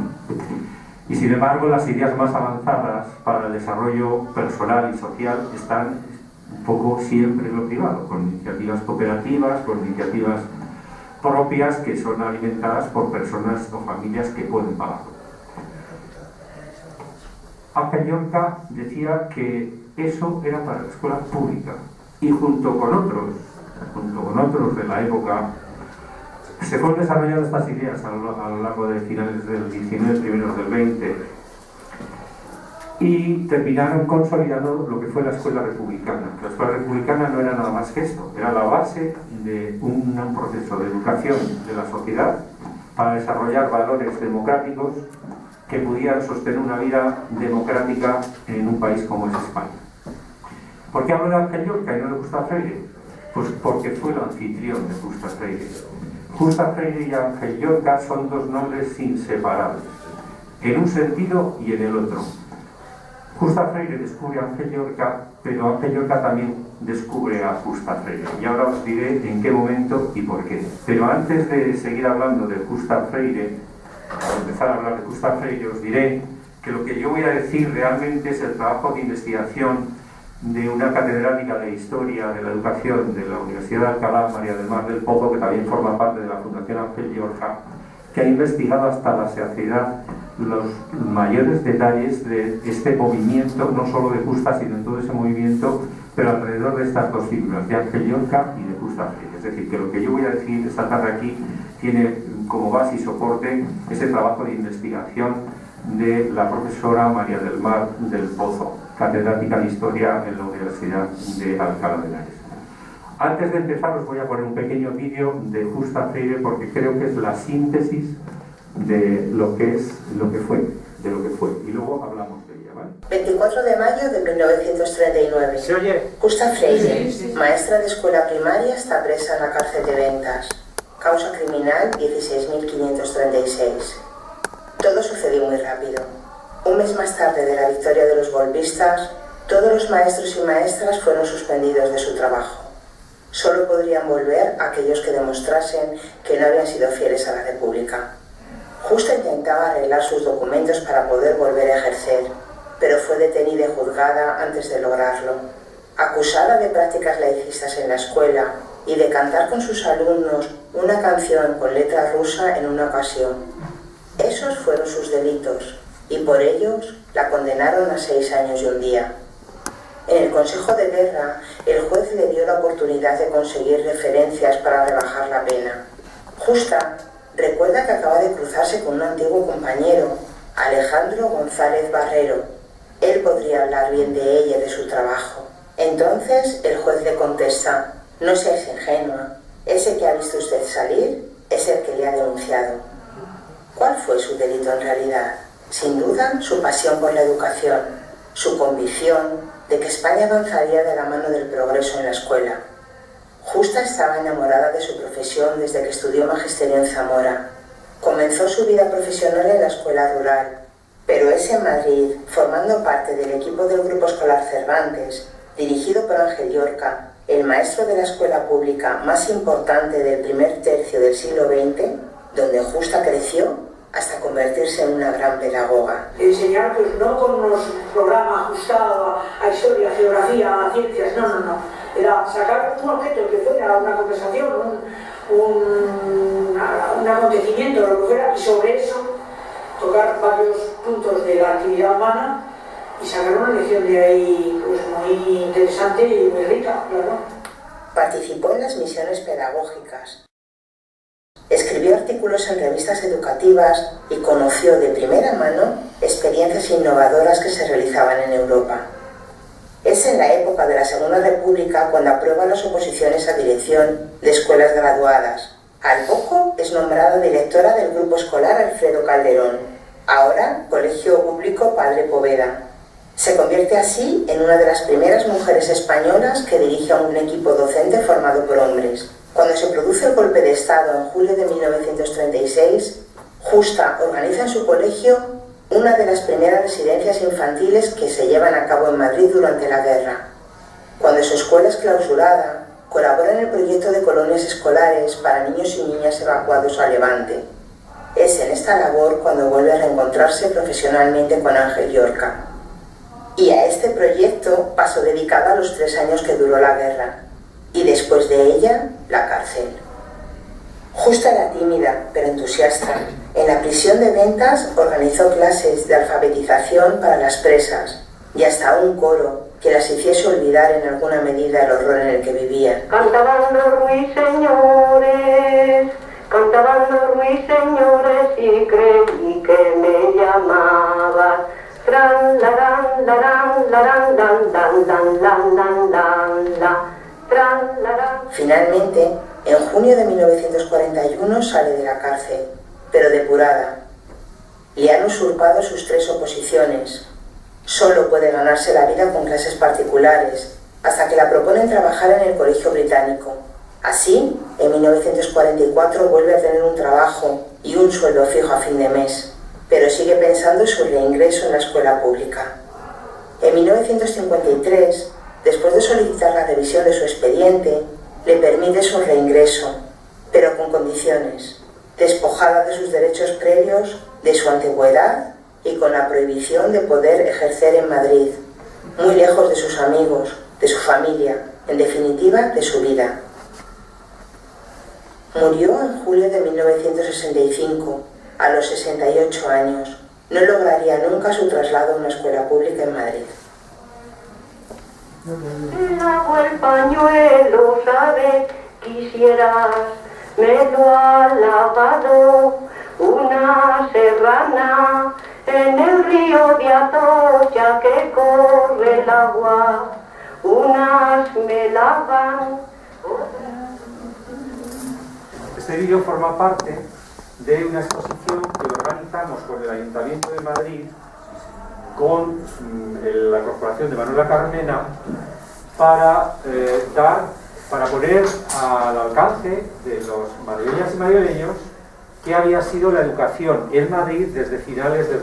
Y sin embargo las ideas más avanzadas para el desarrollo personal y social están un poco siempre en lo privado, con iniciativas cooperativas, con iniciativas propias que son alimentadas por personas o familias que pueden pagarlo. Ángel Llorca decía que eso era para la escuela pública y junto con otros de la época se fueron desarrollando estas ideas a lo largo de finales del 19, primeros del 20 y terminaron consolidando lo que fue la escuela republicana. La escuela republicana no era nada más que esto, era la base de un proceso de educación de la sociedad para desarrollar valores democráticos que pudieran sostener una vida democrática en un país como es España. ¿Por qué hablo de Ángel Llorca y no de Gustavo Freire? Pues porque fue el anfitrión de Gustavo Freire. Gustavo Freire y Ángel Llorca son dos nombres inseparables, en un sentido y en el otro. Gustavo Freire descubre a Ángel Llorca, pero Ángel Llorca también descubre a Gustavo Freire. Y ahora os diré en qué momento y por qué. Pero antes de seguir hablando de Gustavo Freire, al empezar a hablar de Gustavo Freire, os diré que lo que yo voy a decir realmente es el trabajo de investigación de una catedrática de Historia de la Educación de la Universidad de Alcalá, María del Mar del Pozo, que también forma parte de la Fundación Ángel Llorca, que ha investigado hasta la saciedad los mayores detalles de este movimiento, no solo de Gustavo, sino en todo ese movimiento, pero alrededor de estas dos figuras, de Ángel Llorca y de Gustavo Freire. Es decir, que lo que yo voy a decir esta tarde aquí tiene como base y soporte ese trabajo de investigación de la profesora María del Mar del Pozo, catedrática de Historia en la Universidad de Alcalá de Henares. Antes de empezar os voy a poner un pequeño vídeo de Gustavo Freire porque creo que es la síntesis de lo que es, lo que fue, de lo que fue. Y luego hablamos de ella, ¿vale? 24 de mayo de 1939. ¿Se oye? Justa Freire, Sí, sí, sí. maestra de escuela primaria, está presa en la cárcel de Ventas. Causa criminal 16.536. Todo sucedió muy rápido. Un mes más tarde de la victoria de los golpistas, todos los maestros y maestras fueron suspendidos de su trabajo. Solo podrían volver aquellos que demostrasen que no habían sido fieles a la República. Justa intentaba arreglar sus documentos para poder volver a ejercer, pero fue detenida y juzgada antes de lograrlo. Acusada de prácticas laicistas en la escuela y de cantar con sus alumnos una canción con letra rusa en una ocasión. Esos fueron sus delitos y por ellos la condenaron a 6 años y 1 día. En el Consejo de Guerra, el juez le dio la oportunidad de conseguir referencias para rebajar la pena. Justa recuerda que acaba de cruzarse con un antiguo compañero, Alejandro González Barrero. Él podría hablar bien de ella y de su trabajo. Entonces el juez le contesta: no seas ingenua, ese que ha visto usted salir es el que le ha denunciado. ¿Cuál fue su delito en realidad? Sin duda, su pasión por la educación, su convicción de que España avanzaría de la mano del progreso en la escuela. Justa estaba enamorada de su profesión desde que estudió magisterio en Zamora. Comenzó su vida profesional en la escuela rural, pero es en Madrid, formando parte del equipo del Grupo Escolar Cervantes, dirigido por Ángel Llorca, el maestro de la escuela pública más importante del primer tercio del siglo XX, donde Justa creció hasta convertirse en una gran pedagoga. Enseñar pues no con unos programas ajustados a historia, a geografía, a ciencias, no. Era sacar un objeto que fuera una conversación, un acontecimiento, lo que fuera, y sobre eso tocar varios puntos de la actividad humana y sacar una lección de ahí pues muy interesante y muy rica, claro. Participó en las misiones pedagógicas. Escribió artículos en revistas educativas y conoció de primera mano experiencias innovadoras que se realizaban en Europa. Es en la época de la Segunda República cuando aprueba las oposiciones a dirección de escuelas graduadas. Al poco es nombrada directora del Grupo Escolar Alfredo Calderón, ahora Colegio Público Padre Poveda. Se convierte así en una de las primeras mujeres españolas que dirige a un equipo docente formado por hombres. Cuando se produce el golpe de Estado en julio de 1936, Justa organiza en su colegio una de las primeras residencias infantiles que se llevan a cabo en Madrid durante la guerra. Cuando su escuela es clausurada, colabora en el proyecto de colonias escolares para niños y niñas evacuados a Levante. Es en esta labor cuando vuelve a reencontrarse profesionalmente con Ángel Llorca. Y a este proyecto pasó dedicada los 3 años que duró la guerra. Y después de ella, la cárcel. Justa era tímida, pero entusiasta. En la prisión de Ventas organizó clases de alfabetización para las presas y hasta un coro que las hiciese olvidar en alguna medida el horror en el que vivían. Cantaban los ruiseñores, y creí que me llamabas. Tran, laran, laran, laran, dan, dan, dan, dan, dan, dan, dan. Finalmente, en junio de 1941 sale de la cárcel, pero depurada. Le han usurpado sus 3 oposiciones. Solo puede ganarse la vida con clases particulares, hasta que la proponen trabajar en el Colegio Británico. Así, en 1944 vuelve a tener un trabajo y un sueldo fijo a fin de mes, pero sigue pensando en su reingreso en la escuela pública. En 1953, después de solicitar la revisión de su expediente, le permite su reingreso, pero con condiciones, despojada de sus derechos previos, de su antigüedad y con la prohibición de poder ejercer en Madrid, muy lejos de sus amigos, de su familia, en definitiva, de su vida. Murió en julio de 1965, a los 68 años. No lograría nunca su traslado a una escuela pública en Madrid. Lavo el pañuelo, ¿sabes? Quisieras, me lo ha lavado una serrana en el río de Atocha que corre el agua. Unas me lavan. Este vídeo forma parte de una exposición que organizamos con el Ayuntamiento de Madrid, con la Corporación de Manuela Carmena, para poner al alcance de los madrileñas y madrileños qué había sido la educación en Madrid desde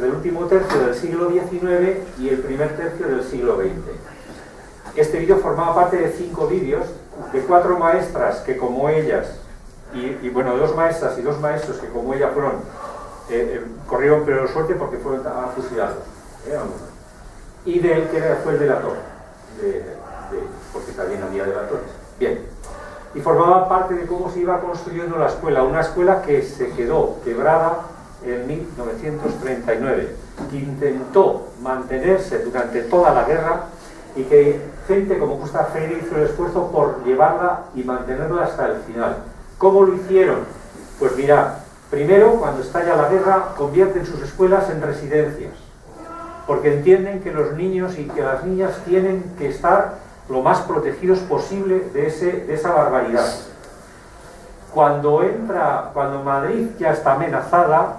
el último tercio del siglo XIX y el primer tercio del siglo XX. Este vídeo formaba parte de 5 vídeos de 4 maestras que, como ellas, y bueno, 2 maestras y 2 maestros que, como ellas, corrieron peor suerte porque fueron fusilados. Y de él, que fue el delator, porque también había delatores. Bien. Y formaba parte de cómo se iba construyendo la escuela, una escuela que se quedó quebrada en 1939, que intentó mantenerse durante toda la guerra y que gente como Gustav Freire hizo el esfuerzo por llevarla y mantenerla hasta el final. ¿Cómo lo hicieron? Pues mirad, primero, cuando estalla la guerra, convierten sus escuelas en residencias, porque entienden que los niños y que las niñas tienen que estar lo más protegidos posible de esa barbaridad. Cuando Madrid ya está amenazada,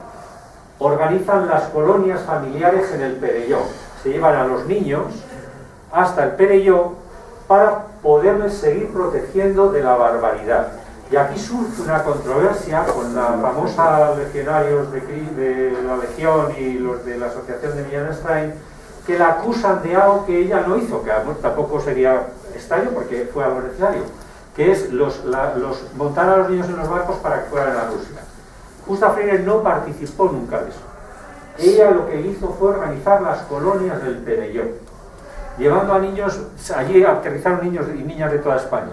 organizan las colonias familiares en el Perelló. Se llevan a los niños hasta el Perelló para poderles seguir protegiendo de la barbaridad. Y aquí surge una controversia con la famosa legionarios de la Legión y los de la asociación de Millán Stein, que la acusan de algo que ella no hizo, que tampoco sería extraño porque fue algo necesario, que es montar a los niños en los barcos para que fueran a Rusia. Gustav Freire no participó nunca de eso. Ella lo que hizo fue organizar las colonias del Perelló, llevando a niños, allí aterrizaron niños y niñas de toda España,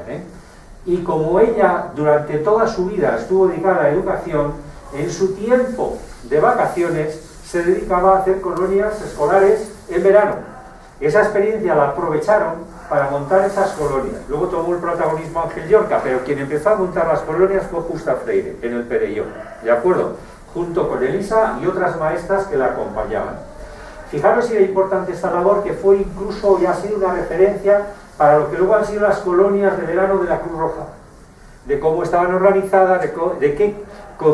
y como ella durante toda su vida estuvo dedicada a la educación, en su tiempo de vacaciones se dedicaba a hacer colonias escolares en verano. Esa experiencia la aprovecharon para montar esas colonias. Luego tomó el protagonismo Ángel Llorca, pero quien empezó a montar las colonias fue Gustav Freire, en el Perelló, ¿de acuerdo? Junto con Elisa y otras maestras que la acompañaban. Fijaros si era importante esta labor, que fue incluso y ha sido una referencia para lo que luego han sido las colonias de verano de la Cruz Roja, de cómo estaban organizadas, con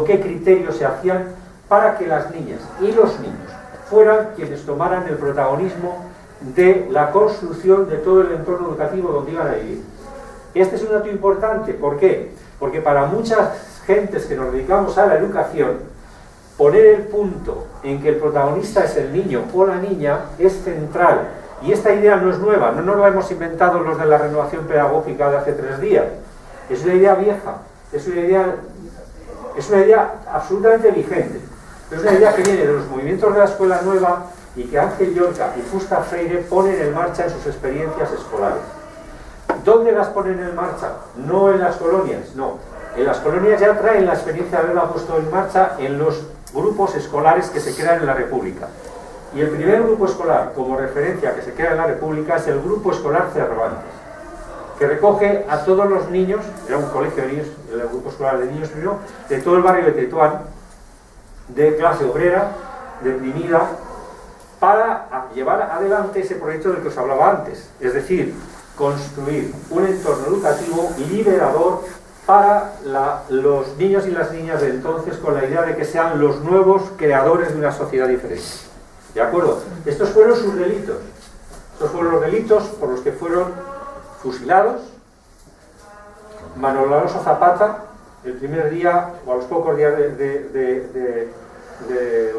qué criterios se hacían, para que las niñas y los niños fueran quienes tomaran el protagonismo de la construcción de todo el entorno educativo donde iban a vivir. Este es un dato importante. ¿Por qué? Porque para muchas gentes que nos dedicamos a la educación, poner el punto en que el protagonista es el niño o la niña es central. Y esta idea no es nueva, no nos la hemos inventado los de la renovación pedagógica de hace 3 días. Es una idea vieja, es una idea absolutamente vigente. Es una idea que viene de los movimientos de la escuela nueva y que Ángel Llorca y Gustav Freire ponen en marcha en sus experiencias escolares. ¿Dónde las ponen en marcha? No en las colonias, no. En las colonias ya traen la experiencia de haberla puesto en marcha en los grupos escolares que se crean en la República. Y el primer grupo escolar, como referencia, que se crea en la República, es el Grupo Escolar Cervantes, que recoge a todos los niños, era un colegio de niños, el Grupo Escolar de Niños primero, de todo el barrio de Tetuán, de clase obrera, deprimida, para llevar adelante ese proyecto del que os hablaba antes, es decir, construir un entorno educativo liberador para los niños y las niñas de entonces, con la idea de que sean los nuevos creadores de una sociedad diferente. ¿De acuerdo? Estos fueron sus delitos. Estos fueron los delitos por los que fueron fusilados. Manuel Alonso Zapata, el primer día o a los pocos días del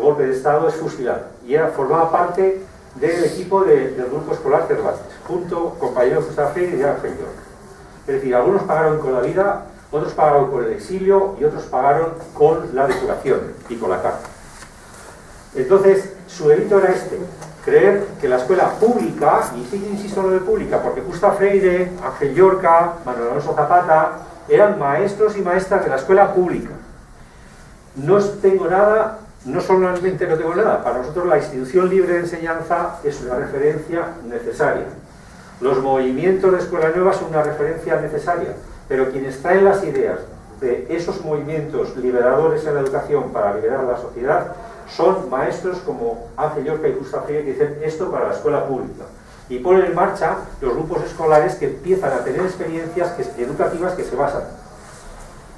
golpe de Estado, es fusilado. Y formaba parte del equipo del Grupo Escolar Cervantes, junto con compañeros de Gustav Freire y de Ángel Llorca. Es decir, algunos pagaron con la vida, otros pagaron con el exilio y otros pagaron con la depuración y con la cárcel. Entonces, su delito era creer que la escuela pública, y sí que insisto en lo de pública, porque Gustav Freire, Ángel Llorca, Manuel Alonso Zapata, eran maestros y maestras de la escuela pública. No tengo nada, no solamente no tengo nada, para nosotros la institución libre de enseñanza es una referencia necesaria. Los movimientos de Escuela Nueva son una referencia necesaria, pero quienes traen las ideas de esos movimientos liberadores en la educación para liberar la sociedad son maestros como Ángel Llorca y Gustav Freire, que dicen esto para la escuela pública y ponen en marcha los grupos escolares que empiezan a tener experiencias educativas que se basan.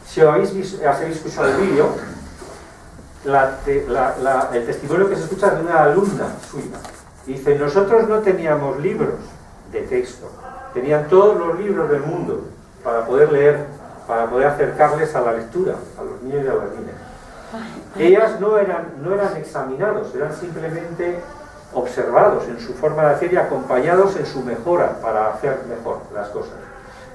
Si habéis escuchado el vídeo, el testimonio que se escucha de una alumna suya. Dice, nosotros no teníamos libros de texto, tenían todos los libros del mundo para poder leer, para poder acercarles a la lectura, a los niños y a las niñas. Ellas no eran examinados, eran simplemente observados en su forma de hacer y acompañados en su mejora para hacer mejor las cosas.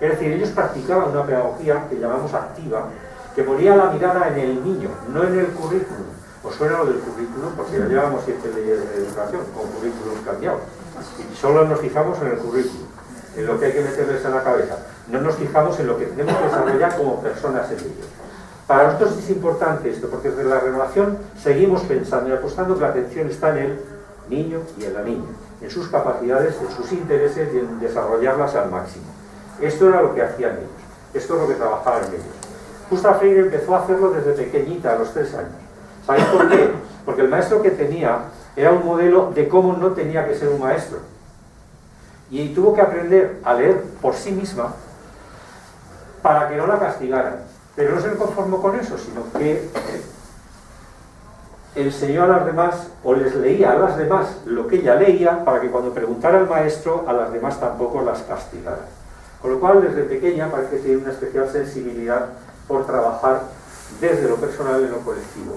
Es decir, ellos practicaban una pedagogía que llamamos activa, que ponía la mirada en el niño, no en el currículum. ¿Os suena lo del currículum? Porque ya llevamos 7 leyes de educación con currículum cambiados. Y solo nos fijamos en el currículum, en lo que hay que meterles en la cabeza. No nos fijamos en lo que tenemos que desarrollar como personas en ellos. Para nosotros es importante esto, porque desde la renovación seguimos pensando y apostando que la atención está en el niño y en la niña, en sus capacidades, en sus intereses y en desarrollarlas al máximo. Esto era lo que hacían ellos, esto es lo que trabajaban ellos. Justa Freire empezó a hacerlo desde pequeñita, a los 3 años. ¿Sabéis por qué? Porque el maestro que tenía era un modelo de cómo no tenía que ser un maestro. Y tuvo que aprender a leer por sí misma para que no la castigaran. Pero no se conformó con eso, sino que enseñó a las demás, o les leía a las demás lo que ella leía, para que cuando preguntara al maestro, a las demás tampoco las castigara. Con lo cual, desde pequeña parece que tiene una especial sensibilidad por trabajar desde lo personal en lo colectivo.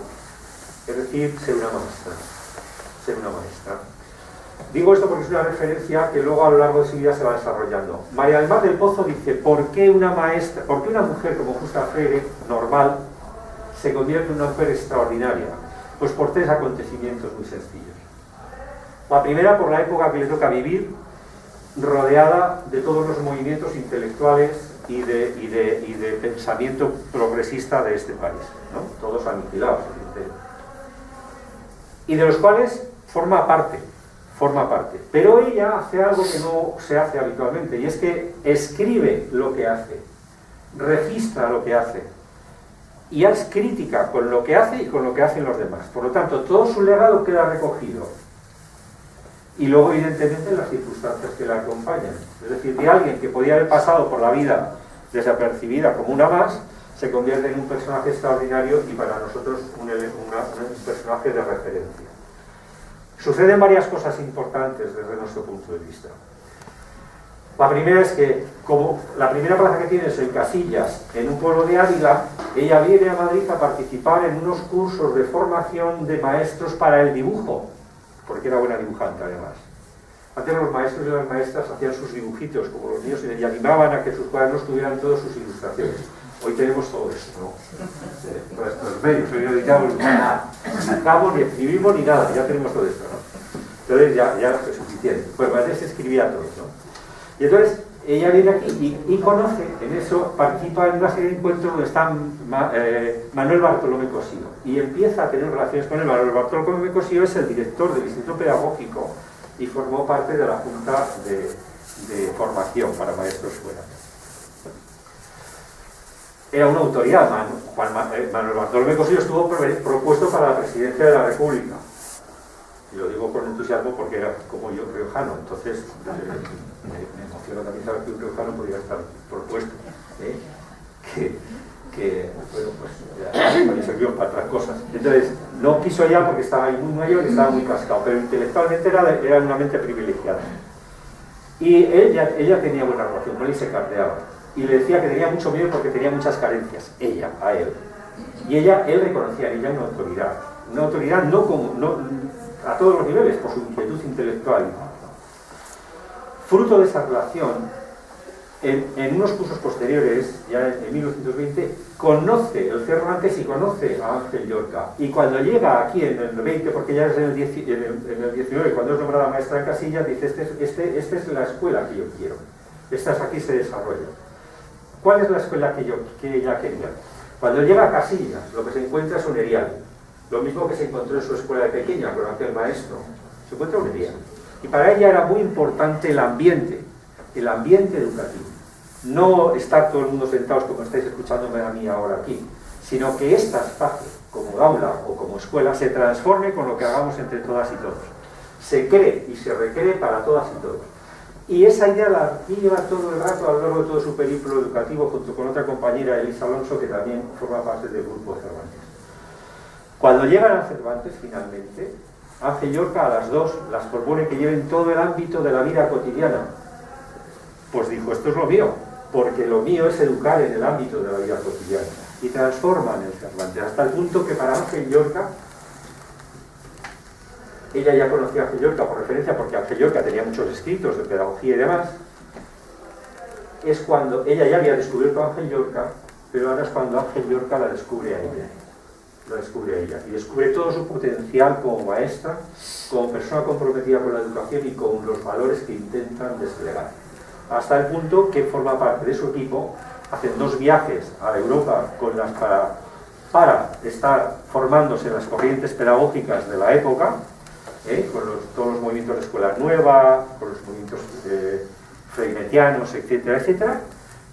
Es decir, ser una maestra. Ser una maestra. Digo esto porque es una referencia que luego a lo largo de su vida se va desarrollando. María del Mar del Pozo dice, ¿por qué una mujer como Justa Freire, normal, se convierte en una mujer extraordinaria? Pues por 3 acontecimientos muy sencillos. La primera, por la época que le toca vivir, rodeada de todos los movimientos intelectuales y de pensamiento progresista de este país, ¿no? Todos aniquilados, y de los cuales forma parte, pero ella hace algo que no se hace habitualmente, y es que escribe lo que hace, registra lo que hace, y es crítica con lo que hace y con lo que hacen los demás. Por lo tanto, todo su legado queda recogido. Y luego, evidentemente, las circunstancias que la acompañan. Es decir, de alguien que podía haber pasado por la vida desapercibida como una más, se convierte en un personaje extraordinario y para nosotros un personaje de referencia. Suceden varias cosas importantes desde nuestro punto de vista. La primera es que, como la primera plaza que tiene es en Casillas, en un pueblo de Ávila, ella viene a Madrid a participar en unos cursos de formación de maestros para el dibujo, porque era buena dibujante además. Antes los maestros y las maestras hacían sus dibujitos como los niños y animaban a que sus cuadernos tuvieran todas sus ilustraciones. Hoy tenemos todo esto, ¿no? Nuestros medios, hoy no editamos nada, ni escribimos ni nada, ya tenemos todo esto, ¿no? Entonces ya es suficiente. Pues antes se escribía todo, ¿no? Y entonces ella viene aquí y conoce, en eso participa en una serie de encuentros donde está Manuel Bartolomé Cosío y empieza a tener relaciones con él. Manuel Bartolomé Cosío es el director del Instituto Pedagógico y formó parte de la Junta de Formación para Maestros Fuera. Era una autoridad. Manuel Bartolomé Cosío estuvo propuesto para la presidencia de la República. Y lo digo con entusiasmo porque era como yo riojano, entonces me emociona también saber que un riojano podría estar propuesto, bueno, pues ya sirvió para otras cosas. Entonces, no quiso ya porque estaba ahí muy mayor y estaba muy cascado, pero intelectualmente era una mente privilegiada. Y ella tenía buena relación con él y se carteaba. Y le decía que tenía mucho miedo porque tenía muchas carencias, ella, a él. Y él reconocía en ella una autoridad a todos los niveles, por su inquietud intelectual. Fruto de esa relación, en unos cursos posteriores, ya en 1920, conoce el Cervantes y conoce a Ángel Llorca. Y cuando llega aquí en el 20, porque ya es en el 19, cuando es nombrada maestra en Casillas, dice, esta es la escuela que yo quiero. Aquí se desarrolla. ¿Cuál es la escuela que ella quería? Cuando llega a Casillas, lo que se encuentra es un erial. Lo mismo que se encontró en su escuela de pequeña con aquel maestro. Se encuentra un erial. Y para ella era muy importante el ambiente educativo. No estar todo el mundo sentados como estáis escuchándome a mí ahora aquí, sino que esta espacio, como aula o como escuela, se transforme con lo que hagamos entre todas y todos. Se cree y se recree para todas y todos. Y esa idea la lleva todo el rato a lo largo de todo su periplo educativo junto con otra compañera, Elisa Alonso, que también forma parte del grupo Cervantes. Cuando llegan a Cervantes, finalmente, Ángel Llorca a las dos las propone que lleven todo el ámbito de la vida cotidiana. Pues dijo, esto es lo mío, porque lo mío es educar en el ámbito de la vida cotidiana. Y transforman el Cervantes, hasta el punto que para Ángel Llorca, ella ya conocía a Ángel Llorca por referencia, porque Ángel Llorca tenía muchos escritos de pedagogía y demás, es cuando ella ya había descubierto a Ángel Llorca, pero ahora es cuando Ángel Llorca la descubre a ella. La descubre a ella y descubre todo su potencial como maestra, como persona comprometida con la educación y con los valores que intentan desplegar. Hasta el punto que forma parte de su equipo, hacen 2 viajes a Europa para estar formándose en las corrientes pedagógicas de la época, con todos los movimientos de escuela nueva, con los movimientos freinetianos, etcétera, etcétera,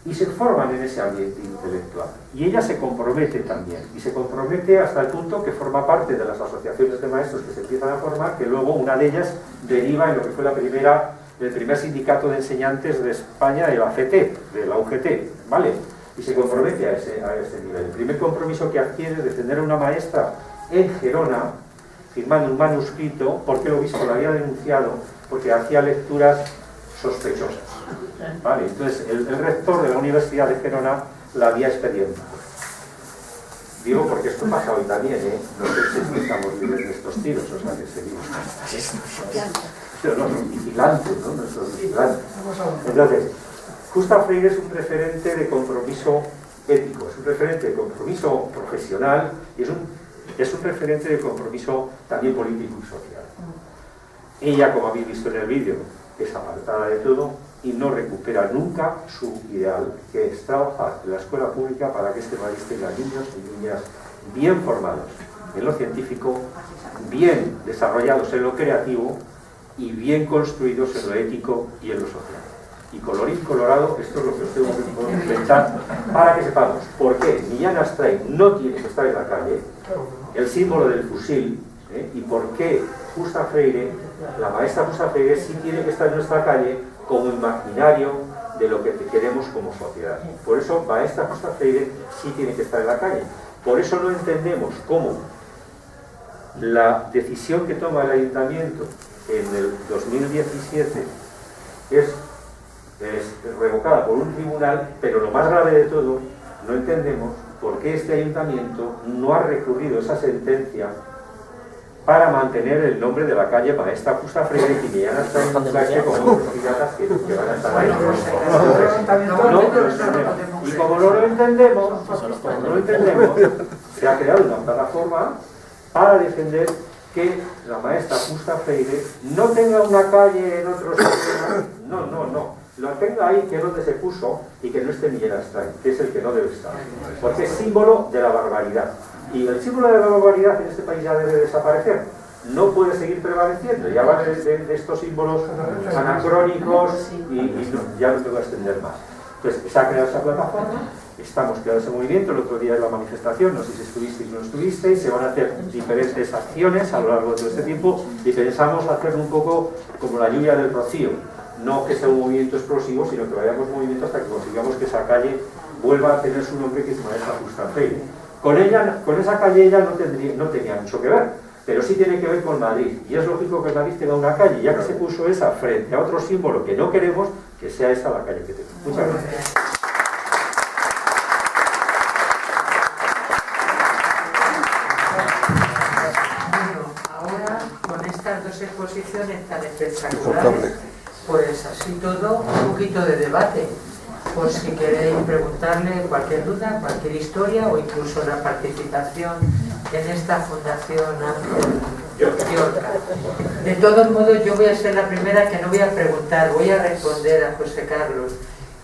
y se forman en ese ambiente intelectual. Y ella se compromete también, y se compromete hasta el punto que forma parte de las asociaciones de maestros que se empiezan a formar, que luego una de ellas deriva en lo que fue el primer sindicato de enseñantes de España, el ACT, de la UGT, ¿vale? Y se compromete a ese nivel. El primer compromiso que adquiere es defender a una maestra en Gerona, firmando un manuscrito, porque el obispo la había denunciado, porque hacía lecturas sospechosas. Vale, entonces el rector de la Universidad de Gerona la había expedientado. Digo porque esto pasa hoy también, no sé si estamos libres de estos tiros, o sea que seguimos. Pero no, son vigilantes, ¿no? Nuestros vigilantes. Entonces, Gustave Freire es un referente de compromiso ético, es un referente de compromiso profesional y es un referente de compromiso también político y social. Ella, como habéis visto en el vídeo, es apartada de todo y no recupera nunca su ideal, que es trabajar en la escuela pública para que este país tenga niños y niñas bien formados en lo científico, bien desarrollados en lo creativo y bien construidos en lo ético y en lo social. Y colorín colorado, esto es lo que os tengo que comentar para que sepamos por qué Millán Astray no tiene que estar en la calle, el símbolo del fusil, y por qué Gustave Freire, la maestra Gustave Freire, sí tiene que estar en nuestra calle como imaginario de lo que queremos como sociedad. Por eso, maestra Gustave Freire sí tiene que estar en la calle. Por eso no entendemos cómo la decisión que toma el ayuntamiento en el 2017 es revocada por un tribunal, pero lo más grave de todo, no entendemos por qué este ayuntamiento no ha recurrido esa sentencia para mantener el nombre de la calle maestra Gustave Freire, y ya no está en un calle como otros piratas que van a estar ahí. Y como no lo entendemos, se ha creado una plataforma para defender que la maestra Gustave Freire no tenga una calle en otro sistema, no, lo tenga ahí, que es donde se puso, y que no esté Millán Astray, que es el que no debe estar, porque es símbolo de la barbaridad. Y el símbolo de la barbaridad en este país ya debe desaparecer, no puede seguir prevaleciendo, ya va de estos símbolos anacrónicos y ya no te voy a extender más. Entonces, se ha creado esa plataforma, estamos creando ese movimiento, el otro día de la manifestación, no sé si estuvisteis o no estuvisteis, se van a hacer diferentes acciones a lo largo de todo este tiempo y pensamos hacer un poco como la lluvia del rocío, no que sea un movimiento explosivo, sino que vayamos movimiento hasta que consigamos que esa calle vuelva a tener su nombre, que es Maestra Gustave Freire. Con esa calle ella no tenía mucho que ver, pero sí tiene que ver con Madrid, y es lógico que Madrid tenga una calle, ya que se puso esa frente a otro símbolo que no queremos, que sea esa la calle que tenemos. Muchas gracias. Ahora, con estas dos exposiciones tan espectaculares, pues así todo, un poquito de debate. Por si queréis preguntarle cualquier duda, cualquier historia o incluso la participación en esta Fundación Ángel Llorca. De todos modos, yo voy a ser la primera que no voy a preguntar, voy a responder a José Carlos.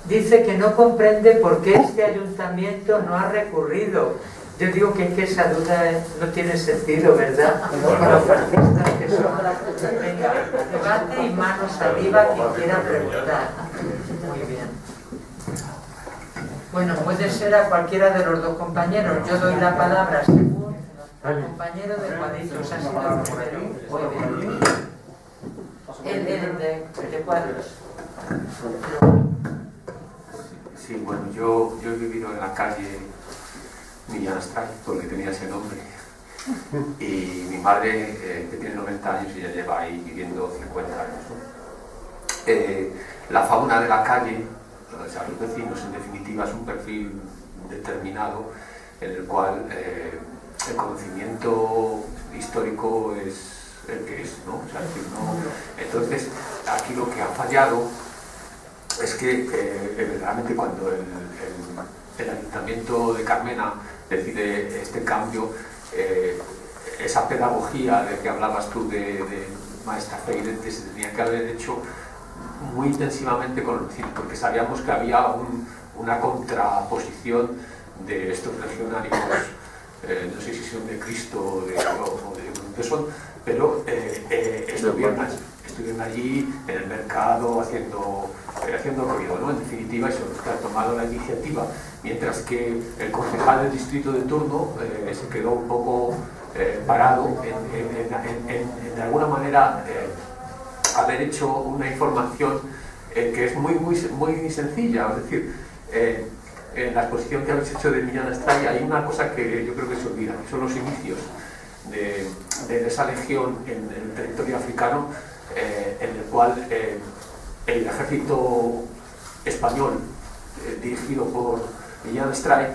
Dice que no comprende por qué este ayuntamiento no ha recurrido. Yo digo que es que esa duda no tiene sentido, ¿verdad? Para los fascistas que son. Venga, debate y manos arriba quien quiera preguntar. Muy bien. Bueno, puede ser a cualquiera de los dos compañeros. Yo doy la palabra según al compañero de cuadritos. Ha sido el primero. Muy bien. El de cuadros. Sí, bueno, yo he vivido en la calle Millán Astray, porque tenía ese nombre. Y mi madre, que tiene 90 años y ya lleva ahí viviendo 50 años, ¿no? La fauna de la calle, o sea, los vecinos, en definitiva, es un perfil determinado en el cual el conocimiento histórico es el que es, ¿no? O sea, es decir, no. Entonces, aquí lo que ha fallado es que verdaderamente cuando el Ayuntamiento de Carmena decide este cambio, esa pedagogía de que hablabas tú de maestra Freire se tenía que haber hecho muy intensivamente con los vecinos, porque sabíamos que había una contraposición de estos legionarios, no sé si son de Cristo o de dónde son, pero estuvieron allí en el mercado haciendo ruido, ¿no? En definitiva, y son los que han tomado la iniciativa, mientras que el concejal del distrito de turno se quedó un poco parado en de alguna manera haber hecho una información que es muy sencilla. Es decir, en la exposición que habéis hecho de Millán Astray hay una cosa que yo creo que se olvida, que son los inicios de esa legión en el territorio africano, en el cual el ejército español, dirigido por Millán Astray,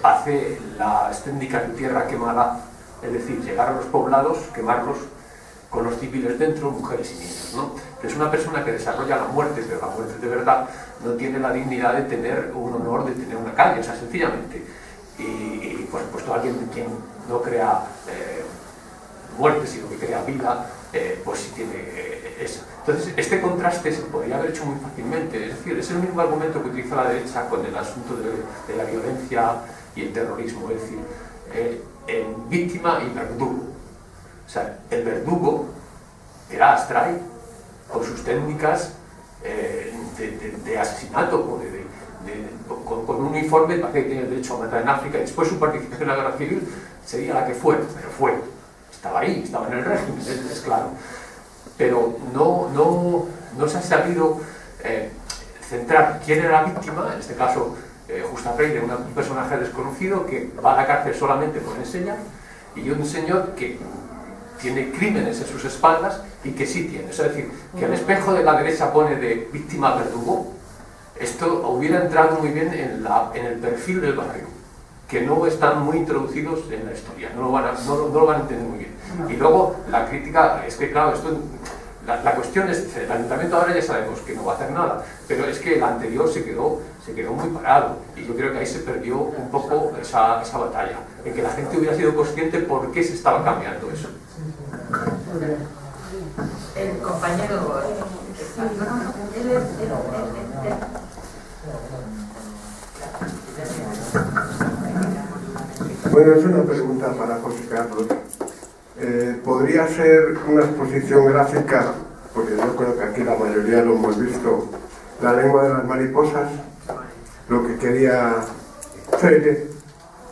hace las técnicas de tierra quemada, es decir, llegar a los poblados, quemarlos con los civiles dentro, mujeres y niños, ¿no? Es una persona que desarrolla la muerte, pero la muerte de verdad no tiene la dignidad de tener un honor, de tener una calle, o sea, sencillamente. Y por supuesto, alguien quien no crea muerte, sino que crea vida, pues sí tiene eso. Entonces, este contraste se podría haber hecho muy fácilmente. Es decir, es el mismo argumento que utiliza la derecha con el asunto de la violencia y el terrorismo. Es decir, víctima y verdugo. O sea, el verdugo era Astray, con sus técnicas de asesinato, con un uniforme para que tenía el derecho a matar en África, y después su participación en la guerra civil sería la que fuera, pero fue. Estaba ahí, estaba en el régimen, es claro. Pero no se ha sabido centrar quién era la víctima, en este caso Justa Freire, un personaje desconocido que va a la cárcel solamente por enseñar, y un señor que tiene crímenes en sus espaldas y que sí tiene. Es decir, que el espejo de la derecha pone de víctima verdugo, esto hubiera entrado muy bien en el perfil del barrio, que no están muy introducidos en la historia, no lo van a entender muy bien. Y luego la crítica es que, claro, la cuestión es, el ayuntamiento ahora ya sabemos que no va a hacer nada, pero es que el anterior se quedó muy parado, y yo creo que ahí se perdió un poco esa batalla, en que la gente hubiera sido consciente por qué se estaba cambiando eso. El compañero... Bueno, es una pregunta para José Carlos. ¿Podría ser una exposición gráfica, porque yo creo que aquí la mayoría lo hemos visto, La lengua de las mariposas? Lo que quería Freire,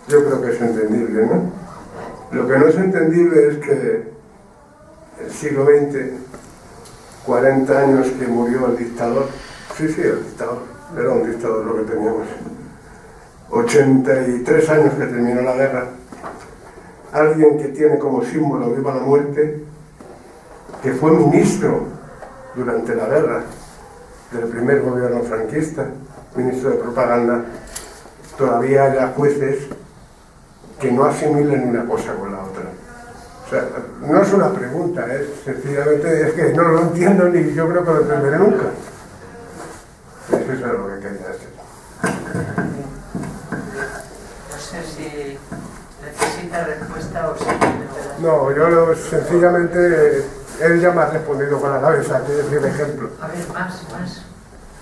yo creo que es entendible, ¿no? Lo que no es entendible es que el siglo XX, 40 años que murió el dictador, sí, el dictador, era un dictador lo que teníamos, 83 años que terminó la guerra, alguien que tiene como símbolo viva la muerte, que fue ministro durante la guerra del primer gobierno franquista, ministro de propaganda, todavía haya jueces que no asimilen una cosa con la otra. O sea, no es una pregunta, sencillamente es que no lo entiendo ni yo creo que lo entenderé nunca. Eso es lo que quería decir. No sé si necesita respuesta o si... No, yo sencillamente, él ya me ha respondido con la cabeza, que es mi ejemplo. A ver, más.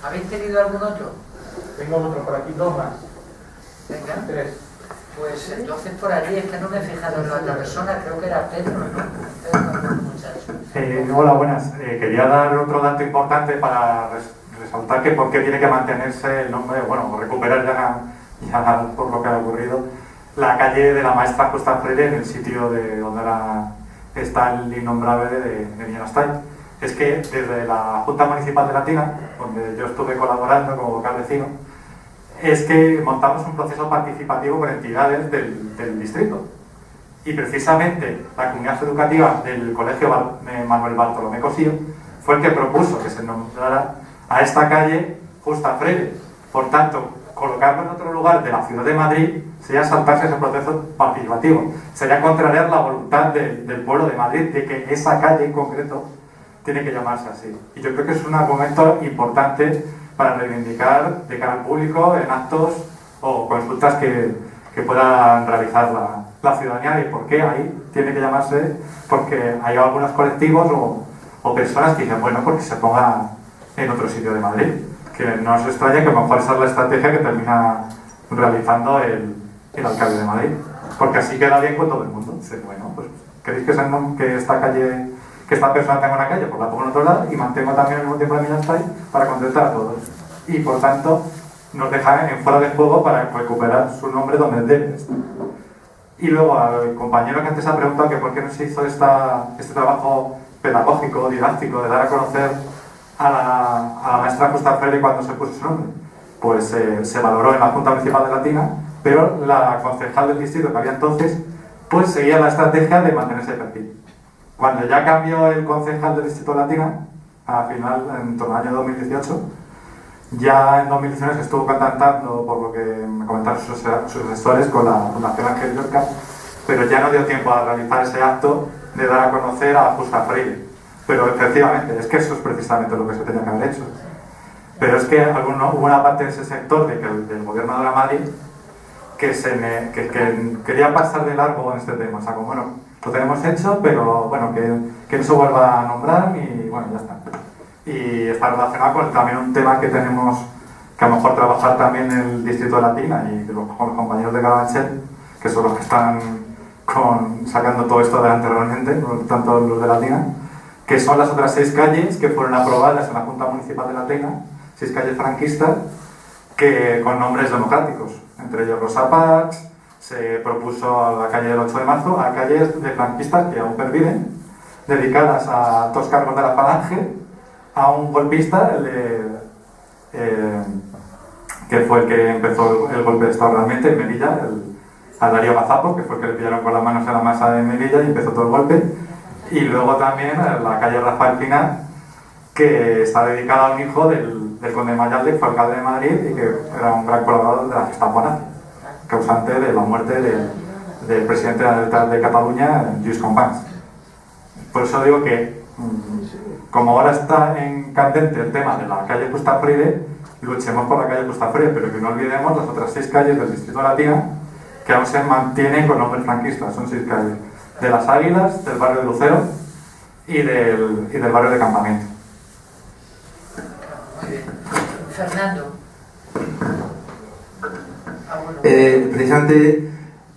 ¿Habéis tenido algún otro? Tengo otro por aquí, dos más. Venga. 3. Pues entonces por allí, es que no me he fijado en la otra persona, creo que era Pedro, ¿no? Muchacho. Hola, buenas. Quería dar otro dato importante para resaltar que por qué tiene que mantenerse el nombre, bueno, recuperar ya por lo que ha ocurrido, la calle de la maestra Justa Freire en el sitio de donde ahora está el innombrable de Millán Astray. Es que desde la Junta Municipal de Latina, donde yo estuve colaborando como vocal vecino, es que montamos un proceso participativo con entidades del distrito. Y precisamente la comunidad educativa del Colegio Manuel Bartolomé Cosío fue el que propuso que se nombrara a esta calle Justa Freire. Por tanto, colocarlo en otro lugar de la ciudad de Madrid sería saltarse ese proceso participativo, sería contrariar la voluntad del pueblo de Madrid de que esa calle en concreto tiene que llamarse así. Y yo creo que es un argumento importante para reivindicar de cara al público en actos o consultas que puedan realizar la ciudadanía de por qué ahí tiene que llamarse, porque hay algunos colectivos o personas que dicen, bueno, porque se ponga en otro sitio de Madrid, que no os extraña que a lo mejor esa es la estrategia que termina realizando el alcalde de Madrid, porque así queda bien con todo el mundo. Dice, bueno, pues ¿queréis que esta calle, que esta persona tenga una calle? Pues la pongo en otro lado y mantengo también el mismo tiempo de Millanstay para contentar a todos. Y por tanto, nos deja en fuera de juego para recuperar su nombre donde debe estar. Y luego al compañero que antes ha preguntado que por qué no se hizo este trabajo pedagógico, didáctico, de dar a conocer a la maestra Justa Freire cuando se puso su nombre, pues se valoró en la Junta Municipal de Latina, pero la concejal del distrito que había entonces, pues seguía la estrategia de mantenerse de perfil. Cuando ya cambió el concejal del distrito de Latina, al final, en torno al año 2018, ya en 2019 se estuvo contactando, por lo que me comentaron sus asesores, con la Fundación Ángel Llorca, pero ya no dio tiempo a realizar ese acto de dar a conocer a Justa Freire. Pero efectivamente, es que eso es precisamente lo que se tenía que haber hecho. Pero es que hubo una parte de ese sector del gobierno de la Madrid que quería pasar de largo en este tema. O sea, como, bueno, lo tenemos hecho, pero bueno, que no se vuelva a nombrar y bueno, ya está. Y está relacionado con también un tema que tenemos que a lo mejor trabajar también en el distrito de Latina y con los compañeros de Carabanchel, que son los que están sacando todo esto adelante realmente, no tanto los de Latina, que son las otras 6 calles que fueron aprobadas en la Junta Municipal de Latina, 6 calles franquistas, con nombres democráticos, entre ellos Rosa Parks. Se propuso a la calle del 8 de marzo, a calles de franquistas que aún perviven, dedicadas a 2 cargos de la Falange, a un golpista, que fue el que empezó el golpe de Estado realmente en Melilla, a Darío Gazapo, que fue el que le pillaron con las manos en la masa de Melilla y empezó todo el golpe. Y luego también la calle Rafael Pinar, que está dedicada a un hijo del conde de Mayalde, que fue alcalde de Madrid y que era un gran colaborador de la Gestapo nazi, causante de la muerte del presidente de Cataluña, Lluís Companys. Por eso digo que, como ahora está en candente el tema de la calle Justa Freire, luchemos por la calle Justa Freire, pero que no olvidemos las otras 6 calles del distrito de Latina que aún se mantienen con nombres franquistas. Son 6 calles: de Las Águilas, del barrio de Lucero y del barrio de Campamento. Muy bien. Fernando. Precisamente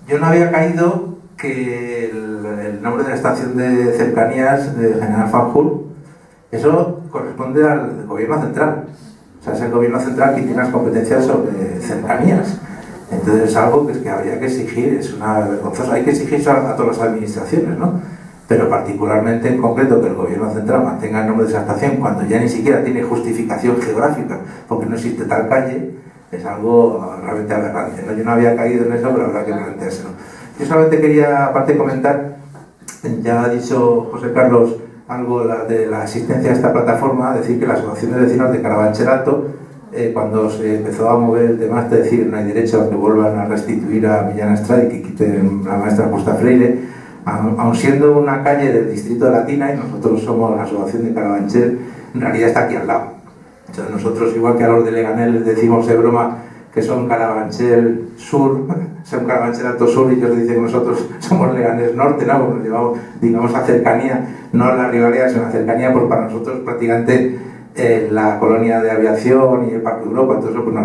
yo no había caído que el nombre de la estación de cercanías de General Fanjul, eso corresponde al gobierno central. O sea, es el gobierno central que tiene las competencias sobre cercanías. Entonces es algo que habría que exigir, es una vergonzosa. Hay que exigir a todas las administraciones, ¿no? Pero particularmente en concreto que el gobierno central mantenga el nombre de esa estación cuando ya ni siquiera tiene justificación geográfica, porque no existe tal calle, es algo realmente aberrante, ¿no? Yo no había caído en eso, pero habrá que planteárselo. Yo solamente quería, aparte, comentar, ya ha dicho José Carlos algo de la existencia de esta plataforma, decir que la Asociación de Vecinos de Carabanchel Alto, cuando se empezó a mover el tema de decir no hay derecho a que vuelvan a restituir a Millán Estrada y que quiten a la maestra Justa Freire, aun siendo una calle del distrito de Latina y nosotros somos la Asociación de Carabanchel, en realidad está aquí al lado. Entonces nosotros, igual que a los de Leganés les decimos de broma que son Carabanchel Sur, son Carabanchel Alto Sur, y ellos dicen que nosotros somos Leganés Norte, ¿no? Porque nos llevamos, digamos, a cercanía, no a la rivalidad, sino a cercanía, pues para nosotros prácticamente la colonia de aviación y el Parque Europa, entonces pues